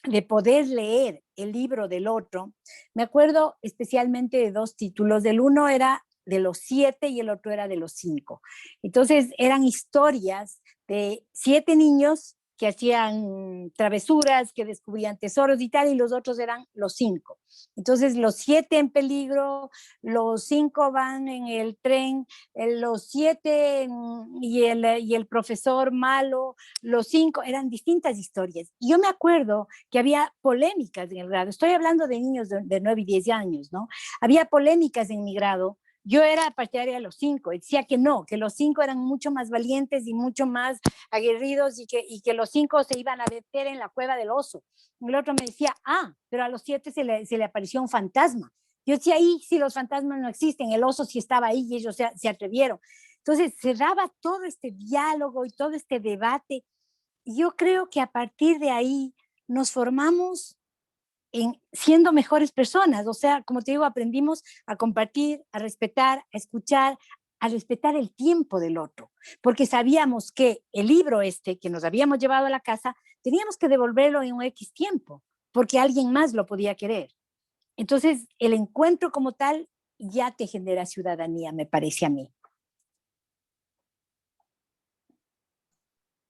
D: de poder leer el libro del otro, me acuerdo especialmente de dos títulos. Del uno era de los 7 y el otro era de los 5. Entonces eran historias de 7 niños que hacían travesuras, que descubrían tesoros y tal, y los otros eran los 5. Entonces los 7 en peligro, los 5 van en el tren, los 7 y el profesor malo, los 5, eran distintas historias. Y yo me acuerdo que había polémicas en el grado. Estoy hablando de niños de 9 y 10 años, ¿no? Había polémicas en mi grado. Yo era partidaria de los 5, decía que no, que los 5 eran mucho más valientes y mucho más aguerridos, y que los 5 se iban a meter en la cueva del oso. Y el otro me decía, pero a los 7 se le apareció un fantasma. Yo decía, ahí sí, los fantasmas no existen, el oso sí estaba ahí y ellos se atrevieron. Entonces se daba todo este diálogo y todo este debate. Y yo creo que a partir de ahí nos formamos siendo mejores personas. O sea, como te digo, aprendimos a compartir, a respetar, a escuchar, a respetar el tiempo del otro, porque sabíamos que el libro que nos habíamos llevado a la casa, teníamos que devolverlo en un X tiempo, porque alguien más lo podía querer. Entonces, el encuentro como tal ya te genera ciudadanía, me parece a mí.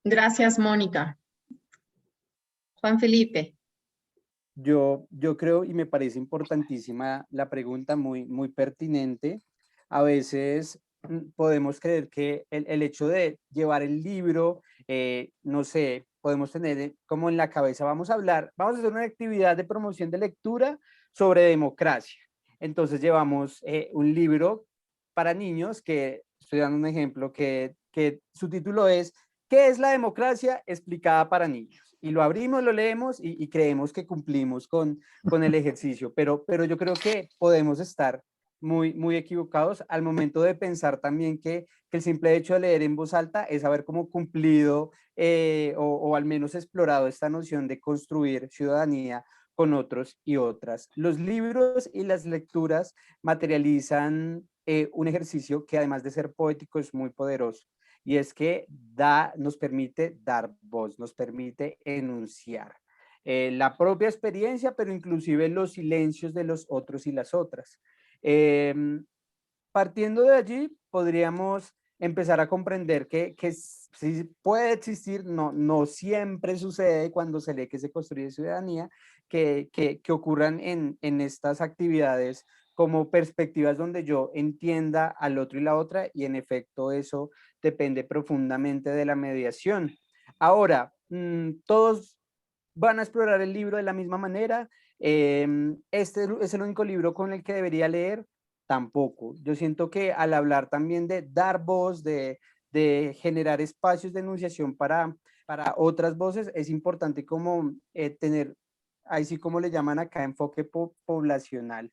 C: Gracias, Mónica. Juan Felipe.
E: Yo creo y me parece importantísima la pregunta, muy pertinente. A veces podemos creer que el hecho de llevar el libro, no sé, podemos tener como en la cabeza, vamos a hacer una actividad de promoción de lectura sobre democracia. Entonces llevamos un libro para niños que, estoy dando un ejemplo, que su título es ¿Qué es la democracia explicada para niños? Y lo abrimos, lo leemos y creemos que cumplimos con el ejercicio, pero yo creo que podemos estar muy equivocados al momento de pensar también que el simple hecho de leer en voz alta es haber como cumplido o al menos explorado esta noción de construir ciudadanía con otros y otras. Los libros y las lecturas materializan un ejercicio que además de ser poético es muy poderoso. Y es que nos permite dar voz, nos permite enunciar la propia experiencia, pero inclusive los silencios de los otros y las otras. Partiendo de allí, podríamos empezar a comprender que sí puede existir, no siempre sucede cuando se lee que se construye ciudadanía, que ocurran en estas actividades como perspectivas donde yo entienda al otro y la otra, y en efecto eso depende profundamente de la mediación. Ahora, todos van a explorar el libro de la misma manera. Este es el único libro con el que debería leer, tampoco. Yo siento que al hablar también de dar voz, de generar espacios de enunciación para otras voces, es importante como tener, ahí sí como le llaman acá, enfoque poblacional.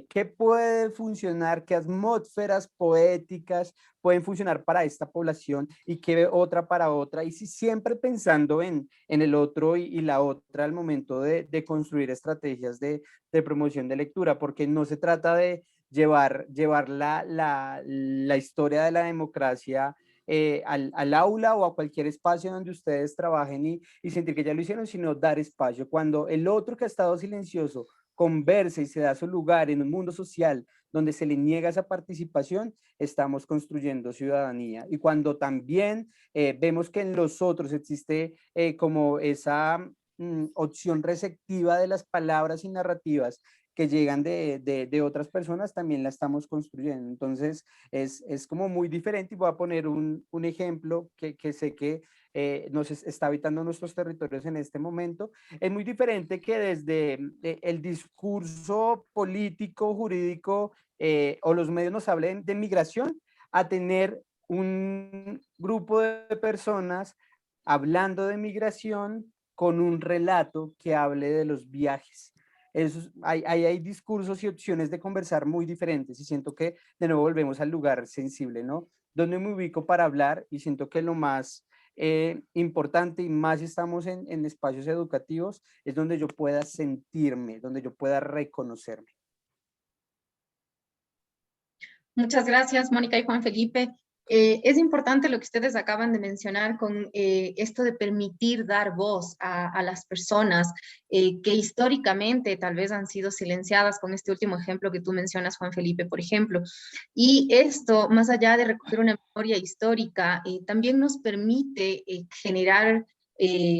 E: ¿Qué puede funcionar? ¿Qué atmósferas poéticas pueden funcionar para esta población y qué otra para otra? Y si siempre pensando en el otro y la otra al momento de construir estrategias de promoción de lectura, porque no se trata de llevar la historia de la democracia al aula o a cualquier espacio donde ustedes trabajen y sentir que ya lo hicieron, sino dar espacio. Cuando el otro que ha estado silencioso conversa y se da su lugar en un mundo social donde se le niega esa participación, estamos construyendo ciudadanía. Y cuando también vemos que en los otros existe como esa opción receptiva de las palabras y narrativas que llegan de otras personas, también la estamos construyendo. Entonces, es como muy diferente, y voy a poner un ejemplo que sé que nos está habitando nuestros territorios en este momento. Es muy diferente que desde el discurso político, jurídico o los medios nos hablen de migración, a tener un grupo de personas hablando de migración con un relato que hable de los viajes. Hay discursos y opciones de conversar muy diferentes, y siento que de nuevo volvemos al lugar sensible, ¿no? Donde me ubico para hablar, y siento que lo más importante, y más si estamos en espacios educativos, es donde yo pueda sentirme, donde yo pueda reconocerme.
C: Muchas gracias, Mónica y Juan Felipe. Es importante lo que ustedes acaban de mencionar con esto de permitir dar voz a las personas que históricamente tal vez han sido silenciadas, con este último ejemplo que tú mencionas, Juan Felipe, por ejemplo. Y esto, más allá de recoger una memoria histórica, también nos permite generar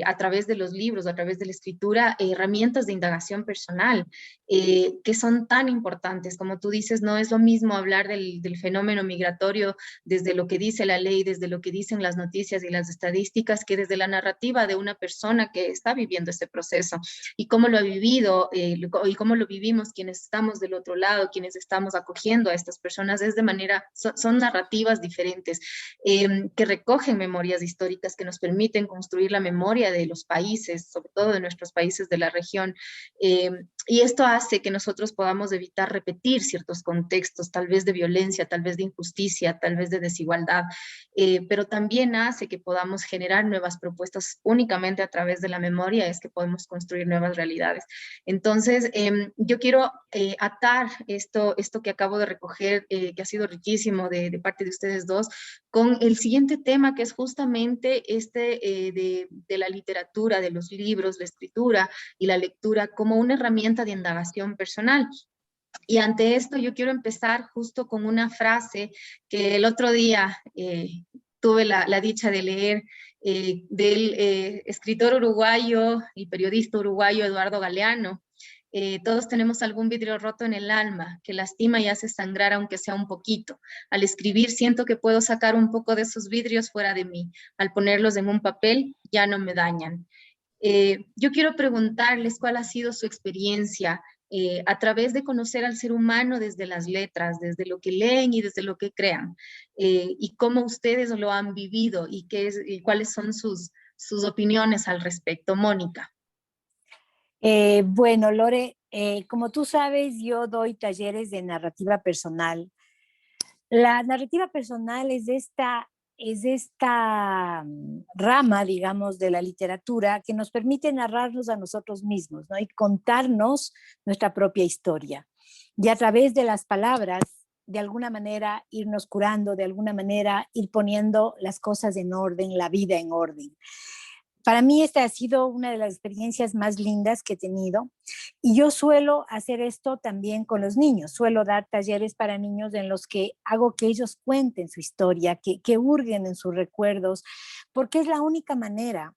C: a través de los libros, a través de la escritura, herramientas de indagación personal que son tan importantes. Como tú dices, no es lo mismo hablar del fenómeno migratorio desde lo que dice la ley, desde lo que dicen las noticias y las estadísticas, que desde la narrativa de una persona que está viviendo este proceso y cómo lo ha vivido y cómo lo vivimos quienes estamos del otro lado, quienes estamos acogiendo a estas personas. Es de manera, son narrativas diferentes que recogen memorias históricas, que nos permiten construir la memoria de los países, sobre todo de nuestros países de la región, y esto hace que nosotros podamos evitar repetir ciertos contextos, tal vez de violencia, tal vez de injusticia, tal vez de desigualdad, pero también hace que podamos generar nuevas propuestas. Únicamente a través de la memoria es que podemos construir nuevas realidades. Entonces, yo quiero atar esto que acabo de recoger, que ha sido riquísimo de parte de ustedes dos, con el siguiente tema, que es justamente de la literatura, de los libros, la escritura y la lectura como una herramienta de indagación personal. Y ante esto yo quiero empezar justo con una frase que el otro día tuve la dicha de leer del escritor uruguayo y periodista uruguayo Eduardo Galeano. Todos tenemos algún vidrio roto en el alma que lastima y hace sangrar aunque sea un poquito. Al escribir siento que puedo sacar un poco de esos vidrios fuera de mí. Al ponerlos en un papel ya no me dañan. Yo quiero preguntarles cuál ha sido su experiencia a través de conocer al ser humano desde las letras, desde lo que leen y desde lo que crean, y cómo ustedes lo han vivido y cuáles son sus opiniones al respecto. Mónica.
D: Bueno, Lore, como tú sabes, yo doy talleres de narrativa personal. La narrativa personal es esta rama, digamos, de la literatura que nos permite narrarnos a nosotros mismos, ¿no? Y contarnos nuestra propia historia. Y a través de las palabras, de alguna manera, irnos curando, de alguna manera, ir poniendo las cosas en orden, la vida en orden. Para mí esta ha sido una de las experiencias más lindas que he tenido, y yo suelo hacer esto también con los niños. Suelo dar talleres para niños en los que hago que ellos cuenten su historia, que hurguen en sus recuerdos, porque es la única manera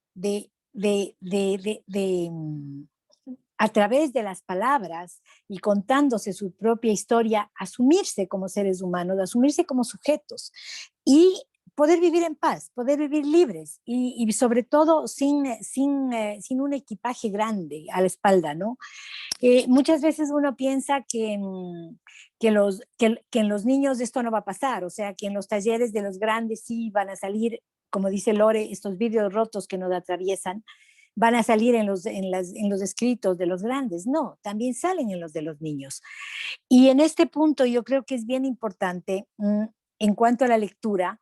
D: a través de las palabras y contándose su propia historia, asumirse como seres humanos, asumirse como sujetos y poder vivir en paz, poder vivir libres y sobre todo sin un equipaje grande a la espalda, ¿no? Muchas veces uno piensa que en los niños esto no va a pasar, o sea, que en los talleres de los grandes sí van a salir, como dice Lore, estos vidrios rotos que nos atraviesan, van a salir en los escritos de los grandes. No, también salen en los de los niños. Y en este punto yo creo que es bien importante, en cuanto a la lectura,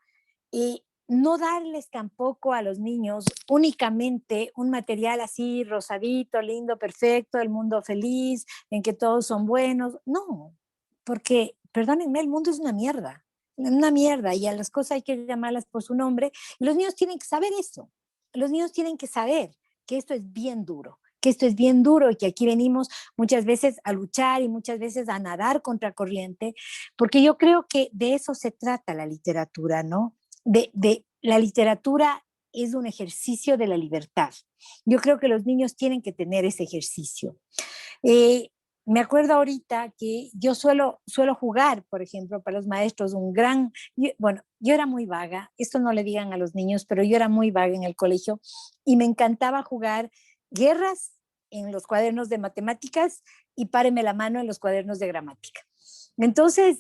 D: no darles tampoco a los niños únicamente un material así rosadito, lindo, perfecto, el mundo feliz, en que todos son buenos. No, porque, perdónenme, el mundo es una mierda, y a las cosas hay que llamarlas por su nombre, y los niños tienen que saber eso. Los niños tienen que saber que esto es bien duro, y que aquí venimos muchas veces a luchar y muchas veces a nadar contra corriente, porque yo creo que de eso se trata la literatura, ¿no? La literatura es un ejercicio de la libertad. Yo creo que los niños tienen que tener ese ejercicio. Me acuerdo ahorita que yo suelo jugar, por ejemplo, para los maestros, yo era muy vaga, esto no le digan a los niños, pero yo era muy vaga en el colegio y me encantaba jugar guerras en los cuadernos de matemáticas y páreme la mano en los cuadernos de gramática. Entonces,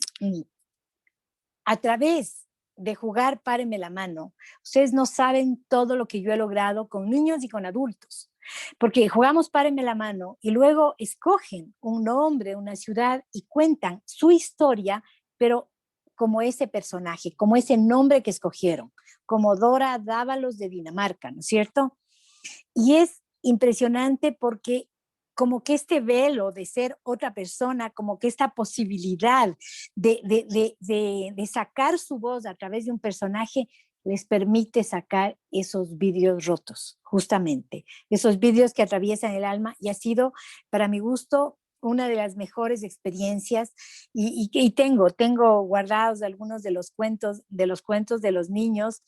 D: a través de jugar páreme la mano, ustedes no saben todo lo que yo he logrado con niños y con adultos, porque jugamos páreme la mano y luego escogen un nombre, una ciudad y cuentan su historia, pero como ese personaje, como ese nombre que escogieron, como Dora Dávalos de Dinamarca, ¿no es cierto? Y es impresionante porque como que este velo de ser otra persona, como que esta posibilidad de sacar su voz a través de un personaje, les permite sacar esos vidrios rotos, justamente, esos vidrios que atraviesan el alma, y ha sido, para mi gusto, una de las mejores experiencias, y tengo guardados algunos de los cuentos de los niños,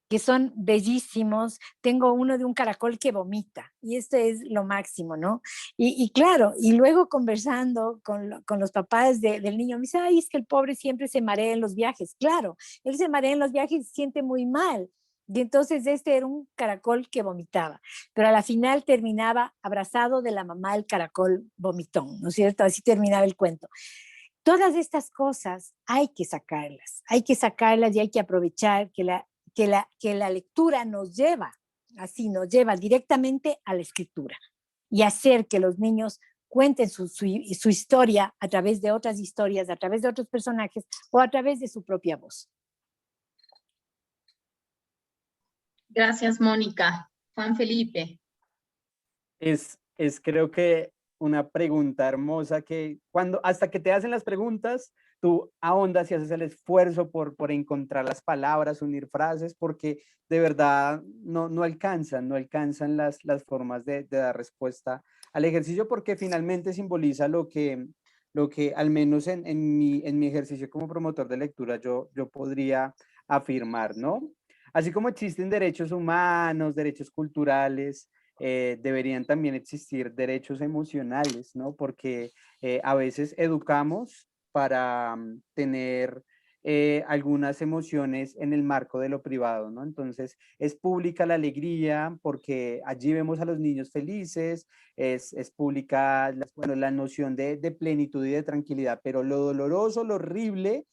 D: que son bellísimos. Tengo uno de un caracol que vomita, y esto es lo máximo, ¿no? Y claro, y luego conversando con los papás del niño, me dice, ay, es que el pobre siempre se marea en los viajes. Claro, él se marea en los viajes y se siente muy mal. Y entonces este era un caracol que vomitaba, pero a la final terminaba abrazado de la mamá del caracol vomitón, ¿no es cierto? Así terminaba el cuento. Todas estas cosas hay que sacarlas y hay que aprovechar que la lectura nos lleva así nos lleva directamente a la escritura y hacer que los niños cuenten su historia a través de otras historias, a través de otros personajes o a través de su propia voz.
C: Gracias, Mónica. Juan Felipe.
E: Es creo que una pregunta hermosa que hasta que te hacen las preguntas, tú ahondas y haces el esfuerzo por encontrar las palabras, unir frases, porque de verdad no alcanzan las formas de dar respuesta al ejercicio, porque finalmente simboliza lo que al menos en mi ejercicio como promotor de lectura yo podría afirmar, ¿no? Así como existen derechos humanos, derechos culturales, deberían también existir derechos emocionales, ¿no? Porque a veces educamos para tener algunas emociones en el marco de lo privado, ¿no? Entonces, es pública la alegría porque allí vemos a los niños felices, es pública, bueno, la noción de plenitud y de tranquilidad, pero lo doloroso, lo horrible,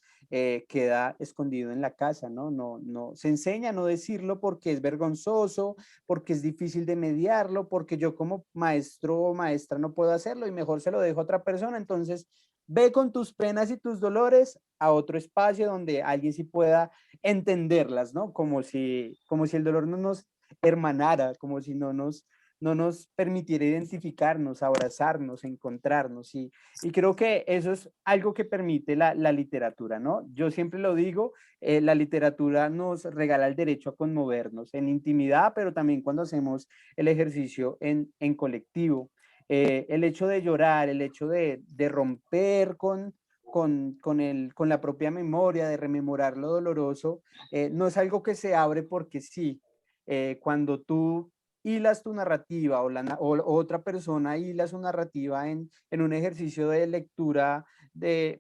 E: queda escondido en la casa, ¿no? No se enseña a no decirlo porque es vergonzoso, porque es difícil de mediarlo, porque yo como maestro o maestra no puedo hacerlo y mejor se lo dejo a otra persona. Entonces, ve con tus penas y tus dolores a otro espacio donde alguien sí pueda entenderlas, ¿no? Como si el dolor no nos hermanara, como si no nos permitiera identificarnos, abrazarnos, encontrarnos. Y creo que eso es algo que permite la literatura, ¿no? Yo siempre lo digo, la literatura nos regala el derecho a conmovernos en intimidad, pero también cuando hacemos el ejercicio en colectivo. El hecho de llorar, el hecho de romper con la propia memoria, de rememorar lo doloroso, no es algo que se abre porque sí. Cuando tú hilas tu narrativa o otra persona hila su narrativa en un ejercicio de lectura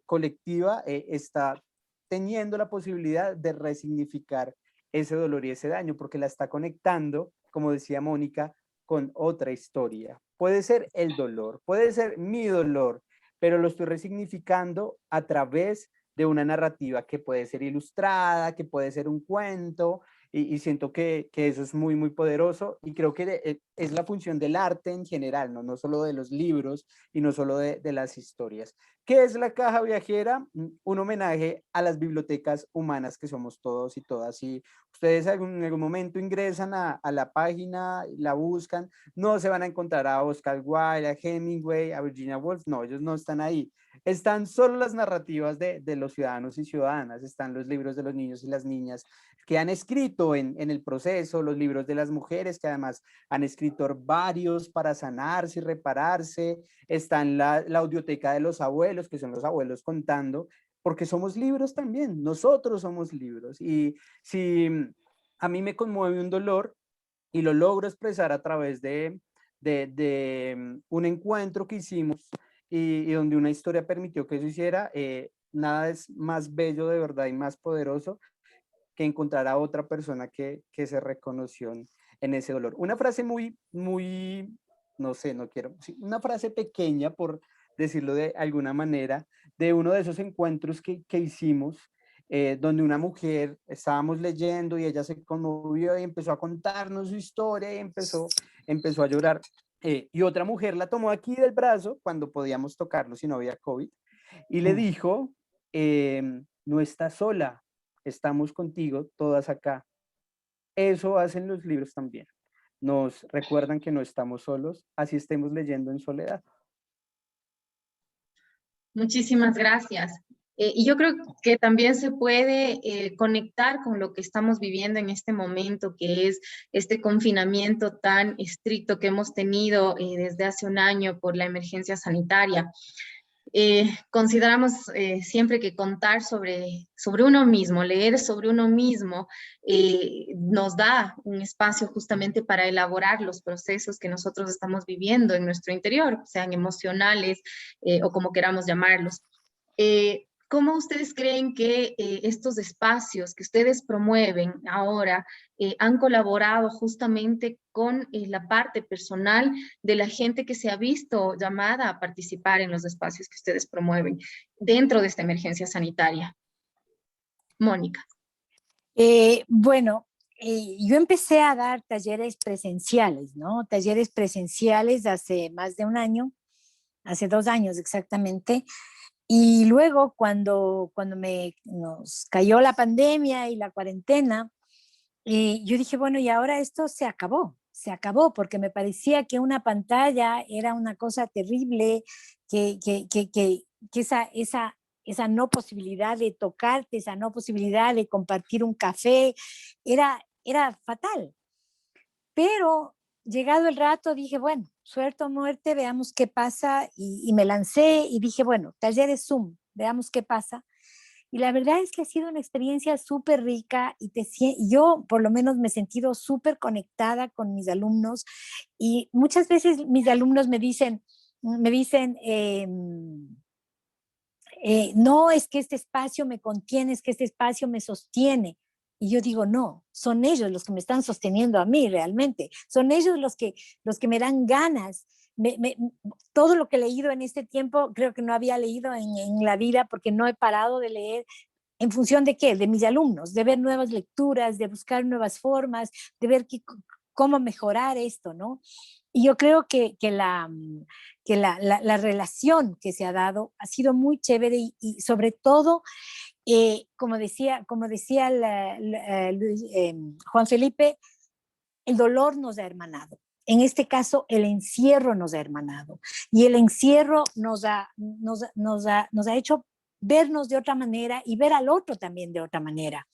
E: colectiva, está teniendo la posibilidad de resignificar ese dolor y ese daño, porque la está conectando, como decía Mónica, con otra historia. Puede ser el dolor, puede ser mi dolor, pero lo estoy resignificando a través de una narrativa que puede ser ilustrada, que puede ser un cuento, y siento que eso es muy, muy poderoso, y creo que es la función del arte en general, no solo de los libros y no solo de las historias. ¿Qué es la caja viajera? Un homenaje a las bibliotecas humanas que somos todos y todas. Y ustedes en algún momento ingresan a la página, la buscan, no se van a encontrar a Oscar Wilde, a Hemingway, a Virginia Woolf, no, ellos no están ahí. Están solo las narrativas de los ciudadanos y ciudadanas, están los libros de los niños y las niñas que han escrito en el proceso, los libros de las mujeres que además han escrito varios para sanarse y repararse, está en la audioteca de los abuelos, que son los abuelos contando, porque somos libros también, nosotros somos libros. Y si a mí me conmueve un dolor y lo logro expresar a través de un encuentro que hicimos y donde una historia permitió que eso hiciera, nada es más bello de verdad y más poderoso que encontrar a otra persona que se reconoció en ese dolor. Una frase muy, no sé, una frase pequeña, por decirlo de alguna manera, de uno de esos encuentros que hicimos, donde una mujer, estábamos leyendo y ella se conmovió y empezó a contarnos su historia y empezó a llorar. Y otra mujer la tomó aquí del brazo cuando podíamos tocarlo si no había COVID y le dijo, no estás sola, estamos contigo todas acá. Eso hacen los libros también. Nos recuerdan que no estamos solos, así estemos leyendo en soledad.
C: Muchísimas gracias. Y yo creo que también se puede conectar con lo que estamos viviendo en este momento, que es este confinamiento tan estricto que hemos tenido desde hace un año por la emergencia sanitaria. Consideramos siempre que contar sobre uno mismo, leer sobre uno mismo, nos da un espacio justamente para elaborar los procesos que nosotros estamos viviendo en nuestro interior, sean emocionales o como queramos llamarlos. ¿Cómo ustedes creen que estos espacios que ustedes promueven ahora han colaborado justamente con la parte personal de la gente que se ha visto llamada a participar en los espacios que ustedes promueven dentro de esta emergencia sanitaria? Mónica.
D: Bueno, yo empecé a dar talleres presenciales, ¿no? Talleres presenciales hace más de un año, hace 2 años exactamente. Y luego cuando nos cayó la pandemia y la cuarentena, yo dije, bueno, y ahora esto se acabó, porque me parecía que una pantalla era una cosa terrible, que esa no posibilidad de tocarte, esa no posibilidad de compartir un café, era fatal. Pero llegado el rato dije, bueno, suerte o muerte, veamos qué pasa, y me lancé y dije, bueno, talleres Zoom, veamos qué pasa. Y la verdad es que ha sido una experiencia súper rica y yo por lo menos me he sentido súper conectada con mis alumnos, y muchas veces mis alumnos me dicen, no, es que este espacio me contiene, es que este espacio me sostiene. Y yo digo, no, son ellos los que me están sosteniendo a mí realmente, son ellos los que me dan ganas. Todo lo que he leído en este tiempo, creo que no había leído en la vida, porque no he parado de leer. ¿En función de qué? De mis alumnos, de ver nuevas lecturas, de buscar nuevas formas, de ver cómo mejorar esto, ¿no? Y yo creo que la relación que se ha dado ha sido muy chévere, y sobre todo, como decía Juan Felipe, el dolor nos ha hermanado. En este caso, el encierro nos ha hermanado, y el encierro nos ha hecho vernos de otra manera y ver al otro también de otra manera.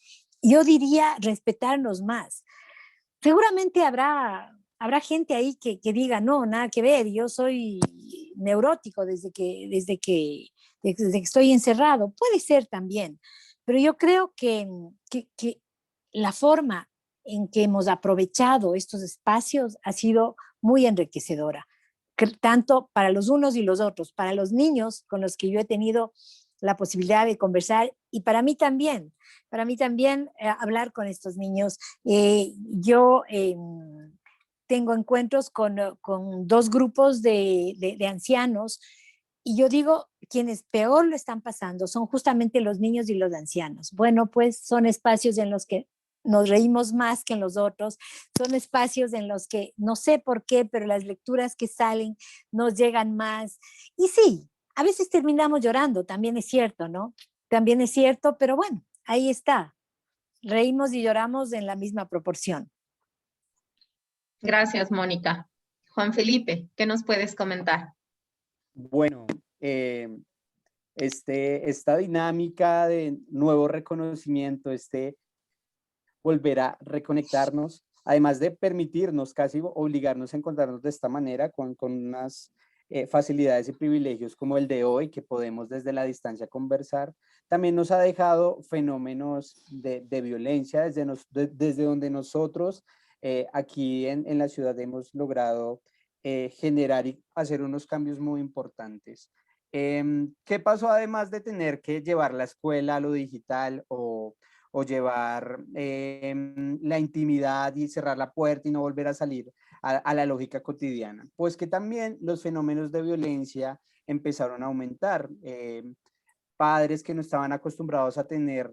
D: Yo diría respetarnos más. Seguramente habrá gente ahí que diga, no, nada que ver, yo soy neurótico desde que estoy encerrado. Puede ser también, pero yo creo que la forma en que hemos aprovechado estos espacios ha sido muy enriquecedora, tanto para los unos y los otros, para los niños con los que yo he tenido la posibilidad de conversar, y para mí también hablar con estos niños. Yo tengo encuentros con 2 grupos de ancianos, y yo digo, quienes peor lo están pasando son justamente los niños y los ancianos. Bueno, pues son espacios en los que nos reímos más que en los otros, son espacios en los que no sé por qué, pero las lecturas que salen nos llegan más. Y sí, a veces terminamos llorando, también es cierto, ¿no? También es cierto, pero bueno, ahí está. Reímos y lloramos en la misma proporción.
C: Gracias, Mónica. Juan Felipe, ¿qué nos puedes comentar?
E: Bueno, esta dinámica de nuevo reconocimiento, volver a reconectarnos, además de permitirnos, casi obligarnos a encontrarnos de esta manera, con unas facilidades y privilegios como el de hoy, que podemos desde la distancia conversar, también nos ha dejado fenómenos de violencia desde donde nosotros aquí en la ciudad hemos logrado generar y hacer unos cambios muy importantes. ¿Qué pasó además de tener que llevar la escuela a lo digital, o llevar la intimidad y cerrar la puerta y no volver a salir a la lógica cotidiana? Pues que también los fenómenos de violencia empezaron a aumentar. Padres que no estaban acostumbrados a tener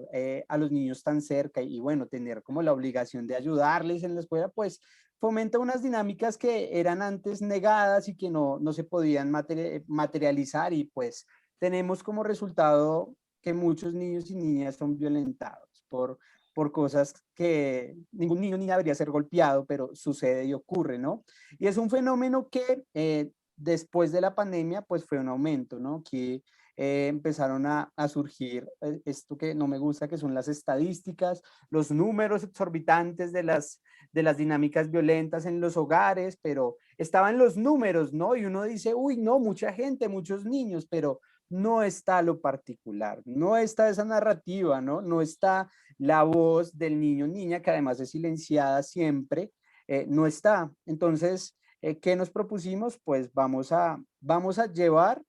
E: a los niños tan cerca, y bueno, tener como la obligación de ayudarles en la escuela, pues fomenta unas dinámicas que eran antes negadas y que no se podían materializar, y pues tenemos como resultado que muchos niños y niñas son violentados por cosas que ningún niño ni niña debería ser golpeado, pero sucede y ocurre, ¿no? Y es un fenómeno que después de la pandemia pues fue un aumento, ¿no? Que empezaron a surgir esto que no me gusta, que son las estadísticas, los números exorbitantes de las dinámicas violentas en los hogares, pero estaban los números, ¿no? Y uno dice, uy, no, mucha gente, muchos niños, pero no está lo particular, no está esa narrativa, ¿no? No está la voz del niño o niña, que además es silenciada siempre, no está. Entonces, ¿qué nos propusimos? Pues vamos a llevar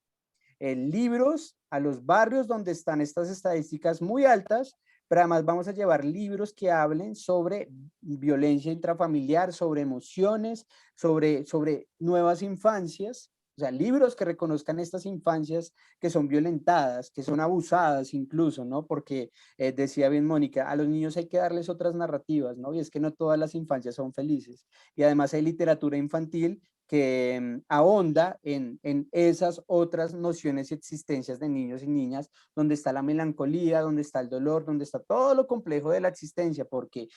E: libros a los barrios donde están estas estadísticas muy altas, pero además vamos a llevar libros que hablen sobre violencia intrafamiliar, sobre emociones, sobre nuevas infancias, O sea, libros que reconozcan estas infancias que son violentadas, que son abusadas incluso, ¿no? Porque decía bien Mónica, a los niños hay que darles otras narrativas, ¿no? Y es que no todas las infancias son felices. Y además hay literatura infantil que ahonda en esas otras nociones y existencias de niños y niñas, donde está la melancolía, donde está el dolor, donde está todo lo complejo de la existencia, porque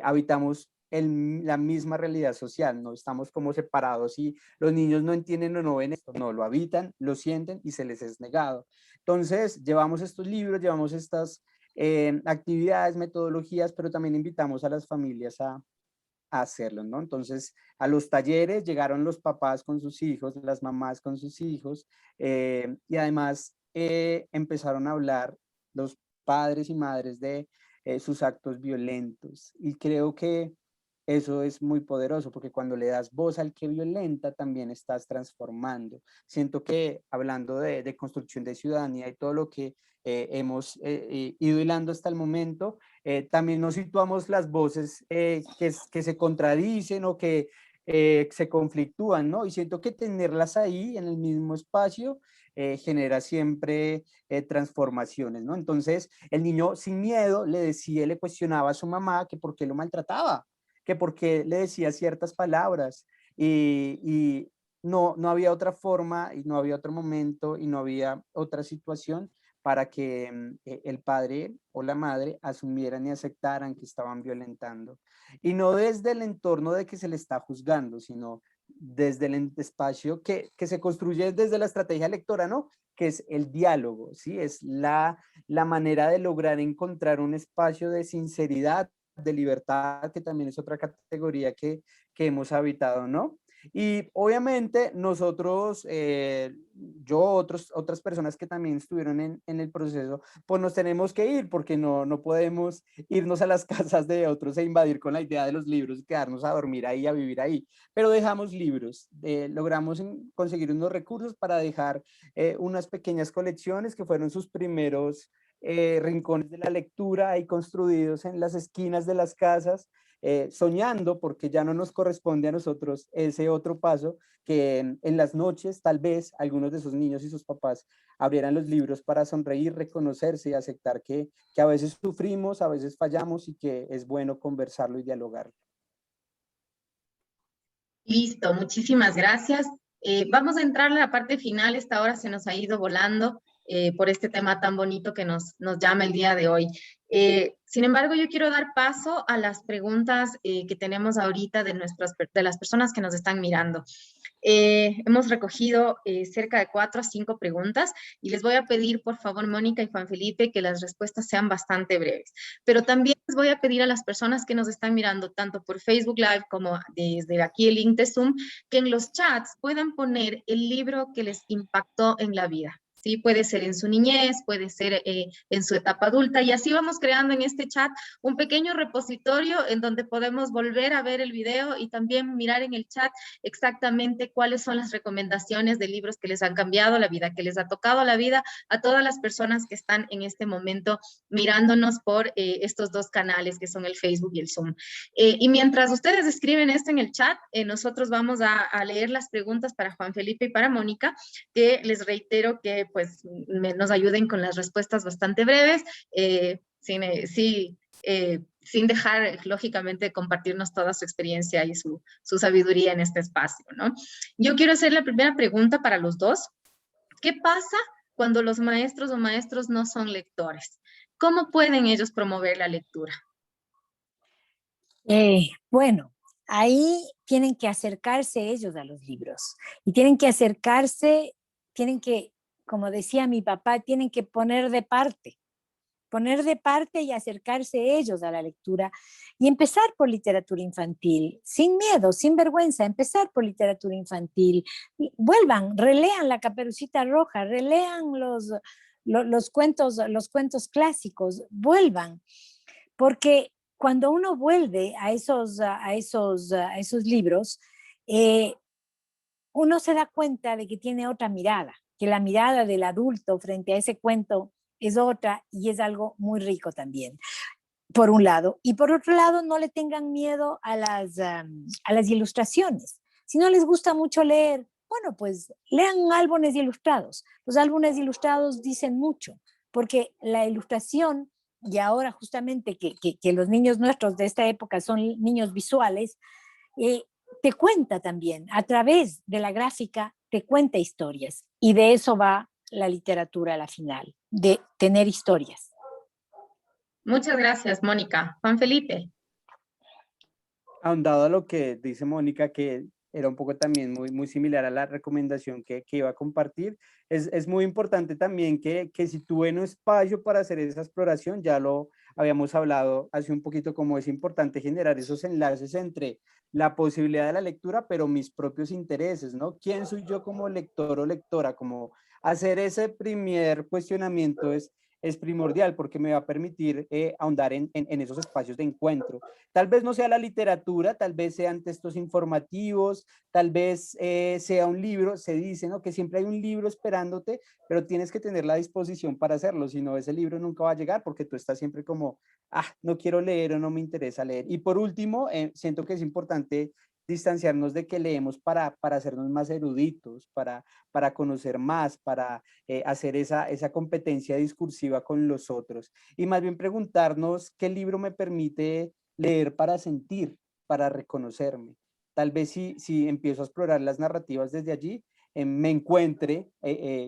E: habitamos la misma realidad social, no estamos como separados y los niños no entienden o no ven esto, no, lo habitan, lo sienten y se les es negado. Entonces, llevamos estos libros, llevamos estas actividades, metodologías, pero también invitamos a las familias a hacerlo, ¿no? Entonces, a los talleres llegaron los papás con sus hijos, las mamás con sus hijos, y además empezaron a hablar los padres y madres de sus actos violentos. Y creo que eso es muy poderoso, porque cuando le das voz al que violenta, también estás transformando. Siento que hablando de construcción de ciudadanía y todo lo que hemos ido hilando hasta el momento, también nos situamos las voces que se contradicen o que se conflictúan, ¿no? Y siento que tenerlas ahí en el mismo espacio genera siempre transformaciones, ¿no? Entonces, el niño sin miedo le decía, le cuestionaba a su mamá que por qué lo maltrataba, que por qué le decía ciertas palabras y no había otra forma y no había otro momento y no había otra situación para que el padre o la madre asumieran y aceptaran que estaban violentando. Y no desde el entorno de que se le está juzgando, sino desde el espacio que se construye desde la estrategia lectora, ¿no? Que es el diálogo, ¿sí? Es la manera de lograr encontrar un espacio de sinceridad, de libertad, que también es otra categoría que hemos habitado, ¿no? Y obviamente nosotros, otras personas que también estuvieron en el proceso, pues nos tenemos que ir porque no podemos irnos a las casas de otros e invadir con la idea de los libros y quedarnos a dormir ahí, a vivir ahí. Pero dejamos libros, logramos conseguir unos recursos para dejar unas pequeñas colecciones que fueron sus primeros rincones de la lectura ahí construidos en las esquinas de las casas, soñando, porque ya no nos corresponde a nosotros ese otro paso, que en las noches tal vez algunos de esos niños y sus papás abrieran los libros para sonreír, reconocerse y aceptar que a veces sufrimos, a veces fallamos y que es bueno conversarlo y dialogarlo.
C: Listo, muchísimas gracias. Vamos a entrar a la parte final, esta hora se nos ha ido volando por este tema tan bonito que nos llama el día de hoy. Sin embargo, yo quiero dar paso a las preguntas que tenemos ahorita de las personas que nos están mirando. Hemos recogido cerca de 4 a 5 preguntas y les voy a pedir, por favor, Mónica y Juan Felipe, que las respuestas sean bastante breves. Pero también les voy a pedir a las personas que nos están mirando, tanto por Facebook Live como desde aquí el link de Zoom, que en los chats puedan poner el libro que les impactó en la vida. ¿Sí? Puede ser en su niñez, puede ser en su etapa adulta, y así vamos creando en este chat un pequeño repositorio en donde podemos volver a ver el video y también mirar en el chat exactamente cuáles son las recomendaciones de libros que les han cambiado la vida, que les ha tocado la vida a todas las personas que están en este momento mirándonos por estos dos canales que son el Facebook y el Zoom. Y mientras ustedes escriben esto en el chat, nosotros vamos a leer las preguntas para Juan Felipe y para Mónica, que les reitero que pues nos ayuden con las respuestas bastante breves, sin dejar, lógicamente, compartirnos toda su experiencia y su sabiduría en este espacio, ¿no? Yo quiero hacer la primera pregunta para los dos. ¿Qué pasa cuando los maestros o maestros no son lectores? ¿Cómo pueden ellos promover la lectura?
D: Bueno, ahí tienen que acercarse ellos a los libros y tienen que acercarse, tienen que, como decía mi papá, tienen que poner de parte y acercarse ellos a la lectura y empezar por literatura infantil, sin miedo, sin vergüenza, empezar por literatura infantil. Vuelvan, relean La Caperucita Roja, relean los cuentos clásicos, vuelvan, porque cuando uno vuelve a esos libros, uno se da cuenta de que tiene otra mirada, que la mirada del adulto frente a ese cuento es otra y es algo muy rico también, por un lado. Y por otro lado, no le tengan miedo a las ilustraciones. Si no les gusta mucho leer, bueno, pues lean álbumes ilustrados. Los álbumes ilustrados dicen mucho, porque la ilustración, y ahora justamente que los niños nuestros de esta época son niños visuales, te cuenta también, a través de la gráfica, te cuenta historias. Y de eso va la literatura a la final, de tener historias.
C: Muchas gracias, Mónica. Juan Felipe.
E: Ahondado a lo que dice Mónica, que era un poco también muy similar a la recomendación que iba a compartir, es muy importante también que si tú ves un espacio para hacer esa exploración, ya lo habíamos hablado hace un poquito, como es importante generar esos enlaces entre la posibilidad de la lectura, pero mis propios intereses, ¿no? ¿Quién soy yo como lector o lectora? Como hacer ese primer cuestionamiento es primordial porque me va a permitir ahondar en esos espacios de encuentro. Tal vez no sea la literatura, tal vez sean textos informativos, tal vez sea un libro. Se dice, ¿no?, que siempre hay un libro esperándote, pero tienes que tener la disposición para hacerlo, si no ese libro nunca va a llegar porque tú estás siempre como, no quiero leer o no me interesa leer. Y por último, siento que es importante distanciarnos de que leemos para hacernos más eruditos, para conocer más, para hacer esa competencia discursiva con los otros. Y más bien preguntarnos qué libro me permite leer para sentir, para reconocerme. Tal vez si empiezo a explorar las narrativas desde allí, me encuentre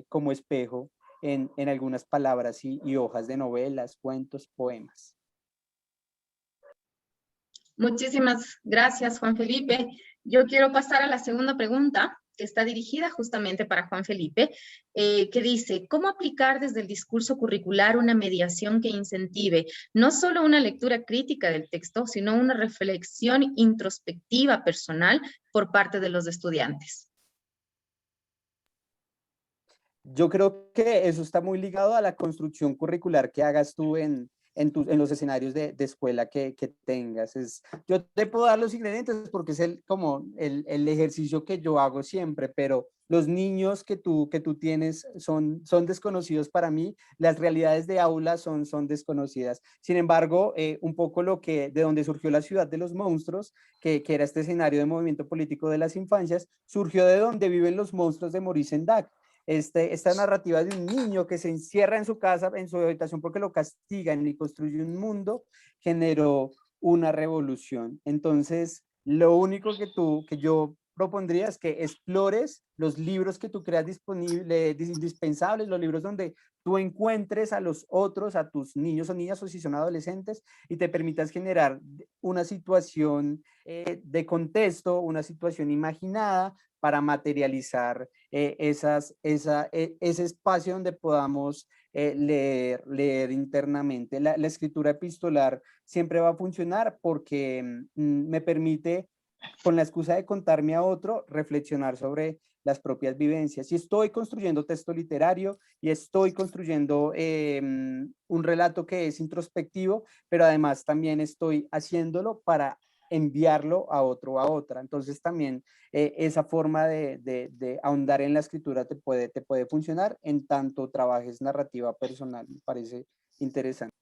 E: como espejo en algunas palabras y hojas de novelas, cuentos, poemas.
C: Muchísimas gracias, Juan Felipe. Yo quiero pasar a la segunda pregunta, que está dirigida justamente para Juan Felipe, que dice, ¿cómo aplicar desde el discurso curricular una mediación que incentive no solo una lectura crítica del texto, sino una reflexión introspectiva personal por parte de los estudiantes?
E: Yo creo que eso está muy ligado a la construcción curricular que hagas tú en los escenarios de escuela que tengas. Yo te puedo dar los ingredientes porque es como el ejercicio que yo hago siempre, pero los niños que tú tienes son desconocidos para mí, las realidades de aula son desconocidas. Sin embargo, un poco de donde surgió la ciudad de los monstruos, que era este escenario de movimiento político de las infancias, surgió de donde viven los monstruos de Maurice Sendak. Esta narrativa de un niño que se encierra en su casa, en su habitación porque lo castigan y construye un mundo, generó una revolución. Entonces, lo único que yo propondría es que explores los libros que tú creas disponibles, indispensables, los libros donde tú encuentres a los otros, a tus niños o niñas o si son adolescentes y te permitas generar una situación de contexto, una situación imaginada para materializar ese espacio donde podamos leer internamente. La escritura epistolar siempre va a funcionar porque me permite, con la excusa de contarme a otro, reflexionar sobre las propias vivencias. Y estoy construyendo texto literario y estoy construyendo un relato que es introspectivo, pero además también estoy haciéndolo para enviarlo a otro o a otra. Entonces también esa forma de ahondar en la escritura te puede funcionar en tanto trabajes narrativa personal. Me parece interesante.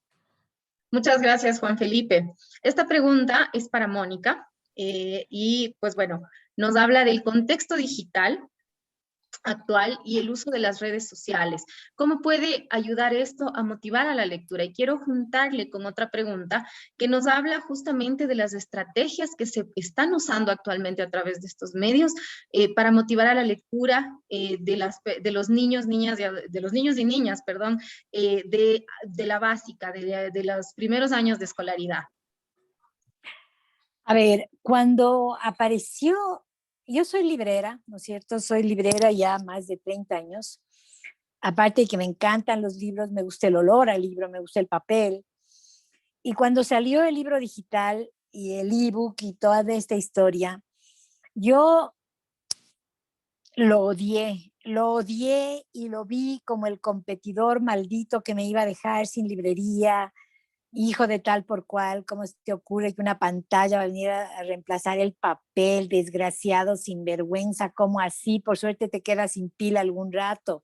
C: Muchas gracias, Juan Felipe. Esta pregunta es para Mónica y pues bueno, nos habla del contexto digital actual y el uso de las redes sociales. ¿Cómo puede ayudar esto a motivar a la lectura? Y quiero juntarle con otra pregunta que nos habla justamente de las estrategias que se están usando actualmente a través de estos medios para motivar a la lectura de los niños, niñas, de los niños y niñas, perdón, de la básica, de los primeros años de escolaridad.
D: A ver, cuando apareció, yo soy librera, ¿no es cierto? Soy librera ya más de 30 años. Aparte de que me encantan los libros, me gusta el olor al libro, me gusta el papel. Y cuando salió el libro digital y el ebook y toda esta historia, yo lo odié y lo vi como el competidor maldito que me iba a dejar sin librería, hijo de tal por cual, ¿cómo se te ocurre que una pantalla va a venir a reemplazar el papel, desgraciado, sinvergüenza, cómo así? Por suerte te quedas sin pila algún rato,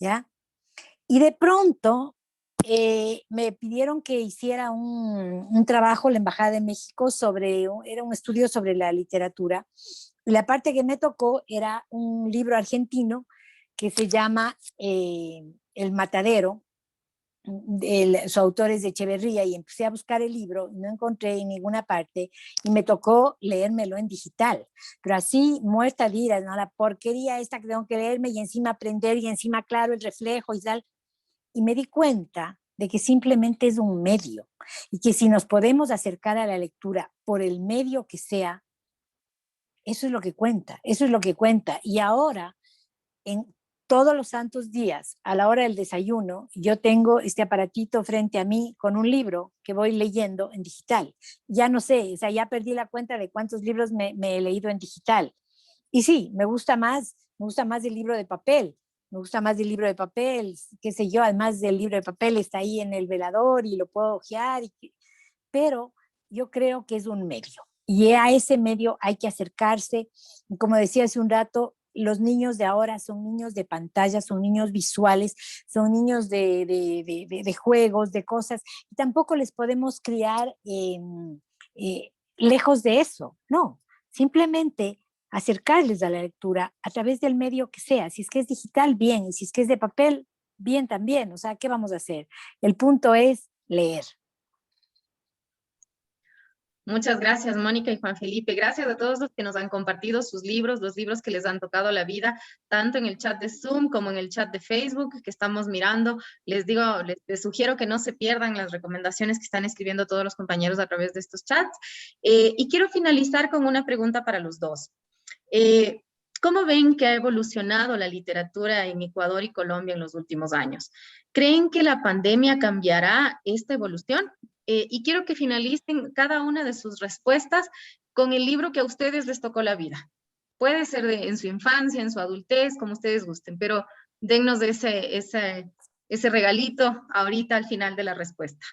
D: ¿ya? Y de pronto me pidieron que hiciera un trabajo en la Embajada de México era un estudio sobre la literatura la parte que me tocó era un libro argentino que se llama El Matadero. Su autor es de Echeverría, y empecé a buscar el libro, no encontré en ninguna parte, y me tocó leérmelo en digital, pero así muerta de ira, ¿no? La porquería esta que tengo que leerme y encima aprender y encima, claro, el reflejo y tal, y me di cuenta de que simplemente es un medio, y que si nos podemos acercar a la lectura por el medio que sea, eso es lo que cuenta, eso es lo que cuenta. Y ahora, en todos los santos días, a la hora del desayuno, yo tengo este aparatito frente a mí con un libro que voy leyendo en digital. Ya no sé, o sea, ya perdí la cuenta de cuántos libros me he leído en digital. Y sí, me gusta más el libro de papel, me gusta más el libro de papel, qué sé yo, además del libro de papel está ahí en el velador y lo puedo hojear, pero yo creo que es un medio. Y a ese medio hay que acercarse. Como decía hace un rato, los niños de ahora son niños de pantalla, son niños visuales, son niños de juegos, de cosas, y tampoco les podemos criar lejos de eso, no, simplemente acercarles a la lectura a través del medio que sea, si es que es digital, bien, y si es que es de papel, bien también, o sea, ¿qué vamos a hacer? El punto es leer.
C: Muchas gracias, Mónica y Juan Felipe. Gracias a todos los que nos han compartido sus libros, los libros que les han tocado la vida, tanto en el chat de Zoom como en el chat de Facebook que estamos mirando. Les digo, les sugiero que no se pierdan las recomendaciones que están escribiendo todos los compañeros a través de estos chats. Y quiero finalizar con una pregunta para los dos. ¿Cómo ven que ha evolucionado la literatura en Ecuador y Colombia en los últimos años? ¿Creen que la pandemia cambiará esta evolución? Y quiero que finalicen cada una de sus respuestas con el libro que a ustedes les tocó la vida. Puede ser en su infancia, en su adultez, como ustedes gusten, pero dennos ese regalito ahorita al final de la respuesta.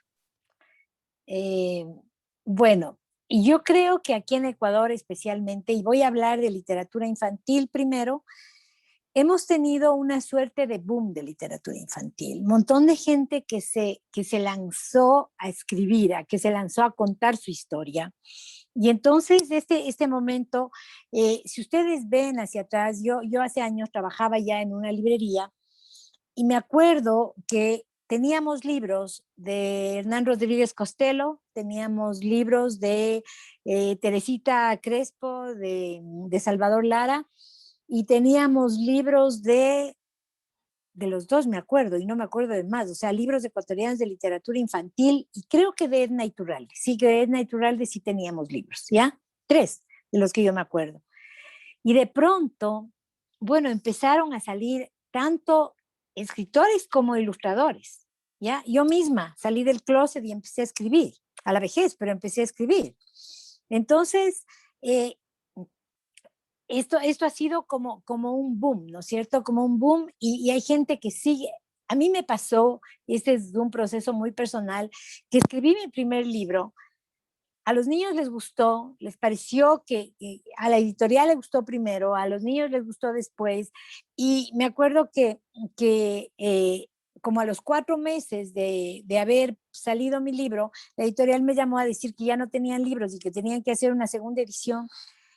D: Bueno, y yo creo que aquí en Ecuador especialmente, y voy a hablar de literatura infantil primero, hemos tenido una suerte de boom de literatura infantil. Un montón de gente que se lanzó a escribir, que se lanzó a contar su historia. Y entonces este momento, si ustedes ven hacia atrás, yo hace años trabajaba ya en una librería y me acuerdo que teníamos libros de Hernán Rodríguez Costello, teníamos libros de Teresita Crespo, de Salvador Lara, y teníamos libros de los dos, me acuerdo, y no me acuerdo de más, o sea, libros ecuatorianos de literatura infantil, y creo que de Edna Iturralde, sí, que de Edna Iturralde sí teníamos libros, ¿ya? 3 de los que yo me acuerdo. Y de pronto, bueno, empezaron a salir tanto escritores como ilustradores, ¿ya? Yo misma salí del closet y empecé a escribir, a la vejez, pero empecé a escribir. Entonces, esto ha sido como un boom, ¿no es cierto? Como un boom, y hay gente que sigue. A mí me pasó, y este es un proceso muy personal, que escribí mi primer libro, a los niños les gustó, les pareció que a la editorial le gustó primero, a los niños les gustó después, y me acuerdo que como a los 4 meses de haber salido mi libro, la editorial me llamó a decir que ya no tenían libros y que tenían que hacer una segunda edición.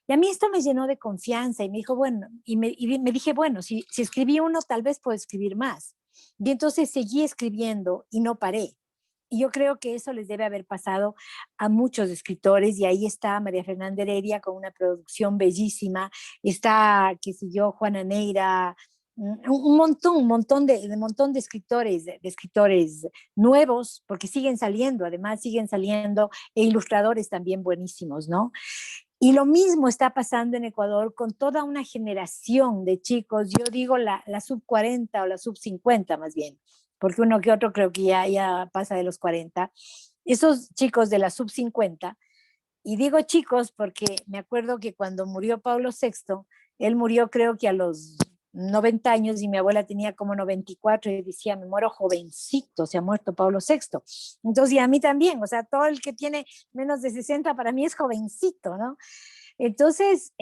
D: Y a mí esto me llenó de confianza y me dijo, bueno, y me dije, bueno, si escribí uno, tal vez puedo escribir más. Y entonces seguí escribiendo y no paré. Y yo creo que eso les debe haber pasado a muchos escritores, y ahí está María Fernanda Heredia con una producción bellísima, está, qué sé yo, Juana Neira, un montón de escritores nuevos, porque siguen saliendo, además siguen saliendo, e ilustradores también buenísimos, ¿no? Y lo mismo está pasando en Ecuador con toda una generación de chicos, yo digo la sub 40 o la sub 50 más bien, porque uno que otro creo que ya pasa de los 40, esos chicos de la sub 50, y digo chicos porque me acuerdo que cuando murió Pablo VI, él murió creo que a los 90 años y mi abuela tenía como 94 y decía, me muero jovencito, se ha muerto Pablo VI. Entonces, y a mí también, o sea, todo el que tiene menos de 60 para mí es jovencito, ¿no? Entonces,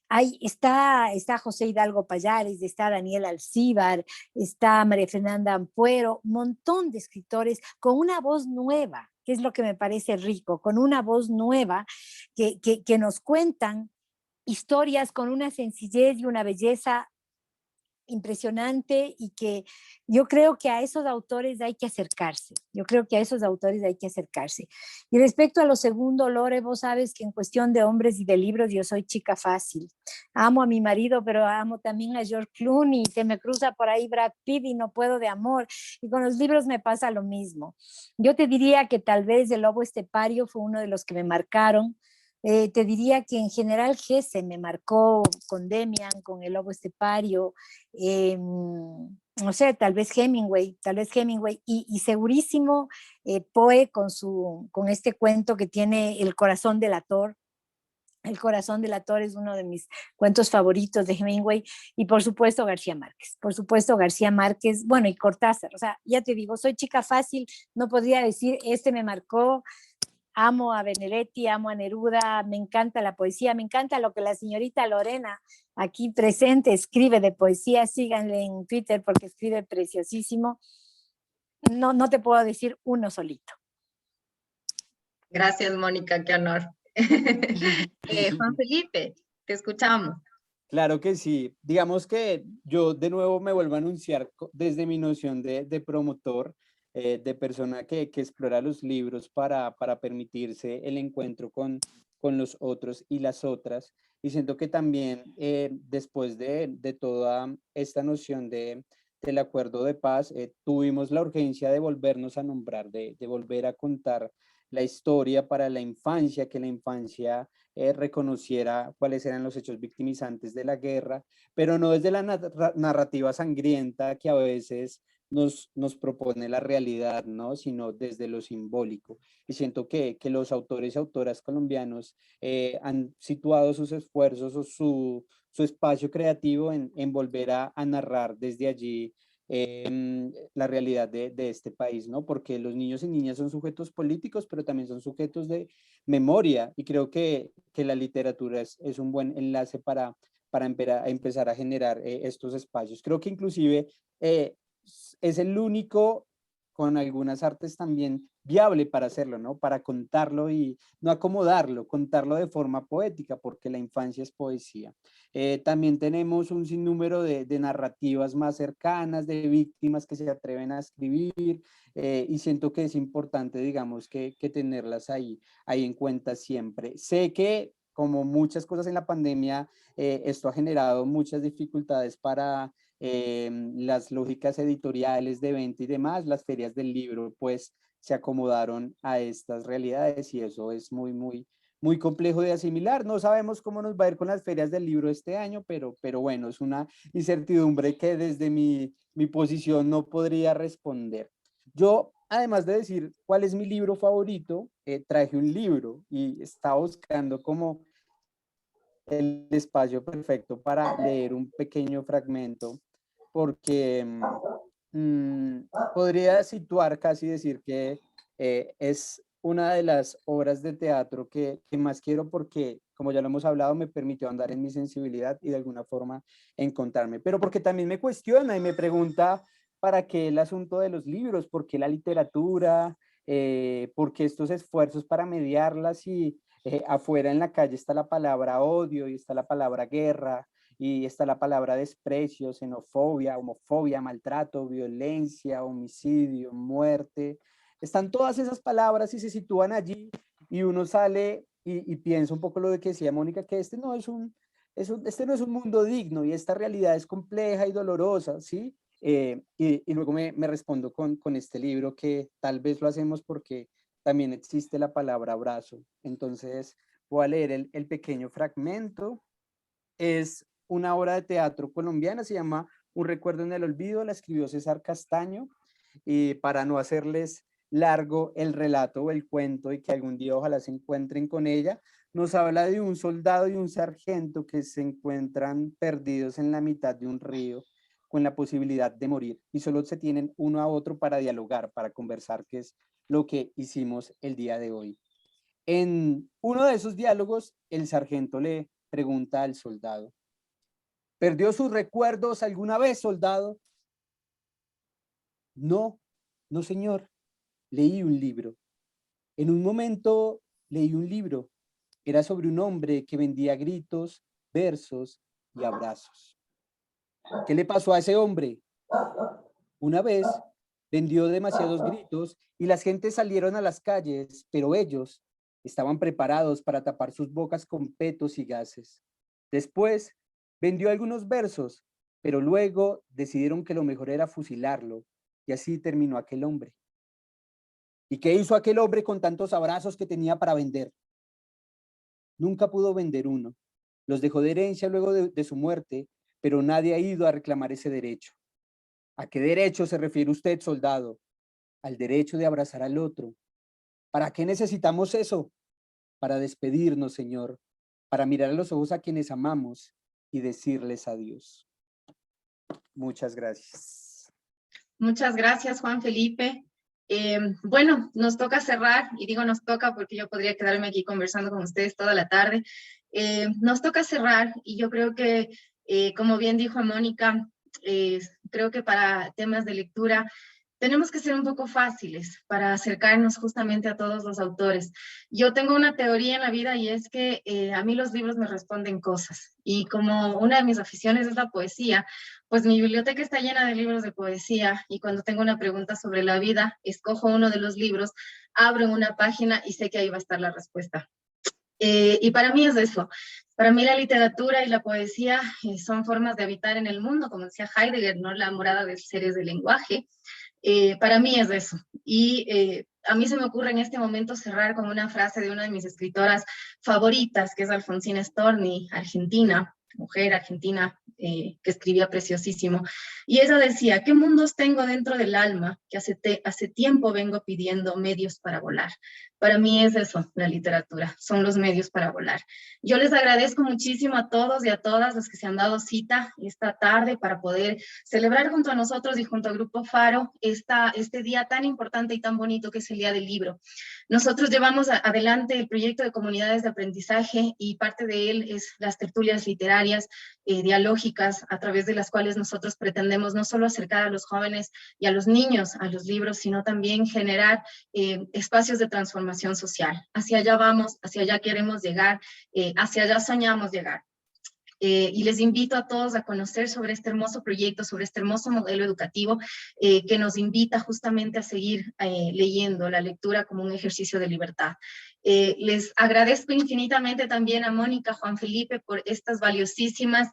D: ahí está José Hidalgo Payares, está Daniel Alcíbar, está María Fernanda Ampuero, un montón de escritores con una voz nueva, que es lo que me parece rico, con una voz nueva que nos cuentan historias con una sencillez y una belleza impresionante, y que yo creo que a esos autores hay que acercarse. Yo creo que a esos autores hay que acercarse. Y respecto a lo segundo, Lore, vos sabes que en cuestión de hombres y de libros yo soy chica fácil. Amo a mi marido, pero amo también a George Clooney, se me cruza por ahí Brad Pitt y no puedo de amor. Y con los libros me pasa lo mismo. Yo te diría que tal vez El lobo estepario fue uno de los que me marcaron. Te diría que en general Gese me marcó con Demian, con El lobo estepario, no sé, tal vez Hemingway, y segurísimo Poe con este cuento que tiene El corazón delator. El corazón delator es uno de mis cuentos favoritos de Hemingway, y por supuesto García Márquez, bueno, y Cortázar. O sea, ya te digo, soy chica fácil, no podría decir este me marcó. Amo a Benedetti, amo a Neruda, me encanta la poesía, me encanta lo que la señorita Lorena aquí presente escribe de poesía. Síganle en Twitter porque escribe preciosísimo. No, no te puedo decir uno solito.
C: Gracias, Mónica, qué honor. Juan Felipe, te escuchamos.
E: Claro que sí. Digamos que yo de nuevo me vuelvo a anunciar desde mi noción de promotor, de persona que explora los libros para permitirse el encuentro con los otros y las otras. Y siento que también después de toda esta noción del acuerdo de paz, tuvimos la urgencia de volvernos a nombrar, de volver a contar la historia para la infancia, que la infancia reconociera cuáles eran los hechos victimizantes de la guerra, pero no desde la narrativa sangrienta que a veces nos propone la realidad, ¿no? Sino desde lo simbólico. Y siento que los autores y autoras colombianos han situado sus esfuerzos o su espacio creativo en volver a narrar desde allí la realidad de este país, ¿no? Porque los niños y niñas son sujetos políticos, pero también son sujetos de memoria, y creo que la literatura es un buen enlace para empezar a generar estos espacios. Creo que inclusive es el único, con algunas artes también, viable para hacerlo, ¿no? Para contarlo y no acomodarlo, contarlo de forma poética, porque la infancia es poesía. También tenemos un sinnúmero de narrativas más cercanas, de víctimas que se atreven a escribir, y siento que es importante, digamos, que tenerlas ahí en cuenta siempre. Sé que, como muchas cosas en la pandemia, esto ha generado muchas dificultades para las lógicas editoriales de venta y demás. Las ferias del libro pues se acomodaron a estas realidades, y eso es muy complejo de asimilar. No sabemos cómo nos va a ir con las ferias del libro este año, pero bueno, es una incertidumbre que desde mi posición no podría responder. Yo, además de decir cuál es mi libro favorito, traje un libro y estaba buscando como el espacio perfecto para leer un pequeño fragmento, porque podría situar, casi decir que es una de las obras de teatro que más quiero, porque, como ya lo hemos hablado, me permitió andar en mi sensibilidad y de alguna forma encontrarme, pero porque también me cuestiona y me pregunta para qué el asunto de los libros, por qué la literatura, por qué estos esfuerzos para mediarlas, y afuera en la calle está la palabra odio y está la palabra guerra y está la palabra desprecio, xenofobia, homofobia, maltrato, violencia, homicidio, muerte. Están todas esas palabras y se sitúan allí, y uno sale y piensa un poco lo de que decía Mónica, que este no es un mundo digno, y esta realidad es compleja y dolorosa, ¿sí? Y luego me respondo con este libro, que tal vez lo hacemos porque también existe la palabra abrazo. Entonces voy a leer el pequeño fragmento. Es una obra de teatro colombiana, se llama Un recuerdo en el olvido, la escribió César Castaño, y para no hacerles largo el relato o el cuento, y que algún día ojalá se encuentren con ella, nos habla de un soldado y un sargento que se encuentran perdidos en la mitad de un río, con la posibilidad de morir, y solo se tienen uno a otro para dialogar, para conversar, que es lo que hicimos el día de hoy. En uno de esos diálogos, el sargento le pregunta al soldado: ¿perdió sus recuerdos alguna vez, soldado? No, no, señor. Leí un libro. En un momento leí un libro. Era sobre un hombre que vendía gritos versos y abrazos. ¿Qué le pasó a ese hombre? Una vez vendió demasiados gritos y las gentes salieron a las calles, pero ellos estaban preparados para tapar sus bocas con petos y gases. Después vendió algunos versos, pero luego decidieron que lo mejor era fusilarlo, y así terminó aquel hombre. ¿Y qué hizo aquel hombre con tantos abrazos que tenía para vender? Nunca pudo vender uno. Los dejó de herencia luego de su muerte, pero nadie ha ido a reclamar ese derecho. ¿A qué derecho se refiere usted, soldado? Al derecho de abrazar al otro. ¿Para qué necesitamos eso? Para despedirnos, Señor, para mirar a los ojos a quienes amamos y decirles adiós. Muchas gracias.
C: Muchas gracias, Juan Felipe. Bueno, nos toca cerrar, y digo nos toca porque yo podría quedarme aquí conversando con ustedes toda la tarde. Nos toca cerrar, y yo creo que, como bien dijo Mónica, creo que para temas de lectura tenemos que ser un poco fáciles para acercarnos justamente a todos los autores. Yo tengo una teoría en la vida, y es que a mí los libros me responden cosas, y como una de mis aficiones es la poesía, pues mi biblioteca está llena de libros de poesía, y cuando tengo una pregunta sobre la vida, escojo uno de los libros, abro una página y sé que ahí va a estar la respuesta. Y para mí es eso. Para mí la literatura y la poesía son formas de habitar en el mundo, como decía Heidegger, ¿no? La morada de seres del lenguaje. Para mí es eso. Y a mí se me ocurre en este momento cerrar con una frase de una de mis escritoras favoritas, que es Alfonsina Storni, argentina, mujer argentina, que escribía preciosísimo. Y ella decía: ¿qué mundos tengo dentro del alma que hace tiempo vengo pidiendo medios para volar? Para mí es eso, la literatura, son los medios para volar. Yo les agradezco muchísimo a todos y a todas los que se han dado cita esta tarde para poder celebrar junto a nosotros y junto al Grupo Faro este día tan importante y tan bonito que es el Día del Libro. Nosotros llevamos adelante el proyecto de comunidades de aprendizaje, y parte de él es las tertulias literarias dialógicas, a través de las cuales nosotros pretendemos no solo acercar a los jóvenes y a los niños a los libros, sino también generar espacios de transformación social. Hacia allá vamos, hacia allá queremos llegar, hacia allá soñamos llegar. Y les invito a todos a conocer sobre este hermoso proyecto, sobre este hermoso modelo educativo que nos invita justamente a seguir leyendo, la lectura como un ejercicio de libertad. Les agradezco infinitamente también a Mónica, Juan Felipe, por estas valiosísimas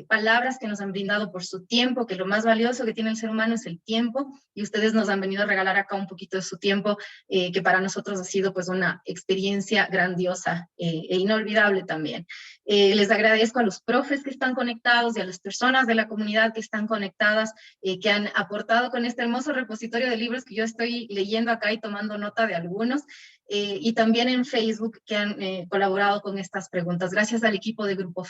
C: palabras que nos han brindado, por su tiempo, que lo más valioso que tiene el ser humano es el tiempo, y ustedes nos han venido a regalar acá un poquito de su tiempo, que para nosotros ha sido pues una experiencia grandiosa e inolvidable también. Les agradezco a los profes que están conectados y a las personas de la comunidad que están conectadas, que han aportado con este hermoso repositorio de libros que yo estoy leyendo acá y tomando nota de algunos, y también en Facebook que han colaborado con estas preguntas. Gracias al equipo de Grupo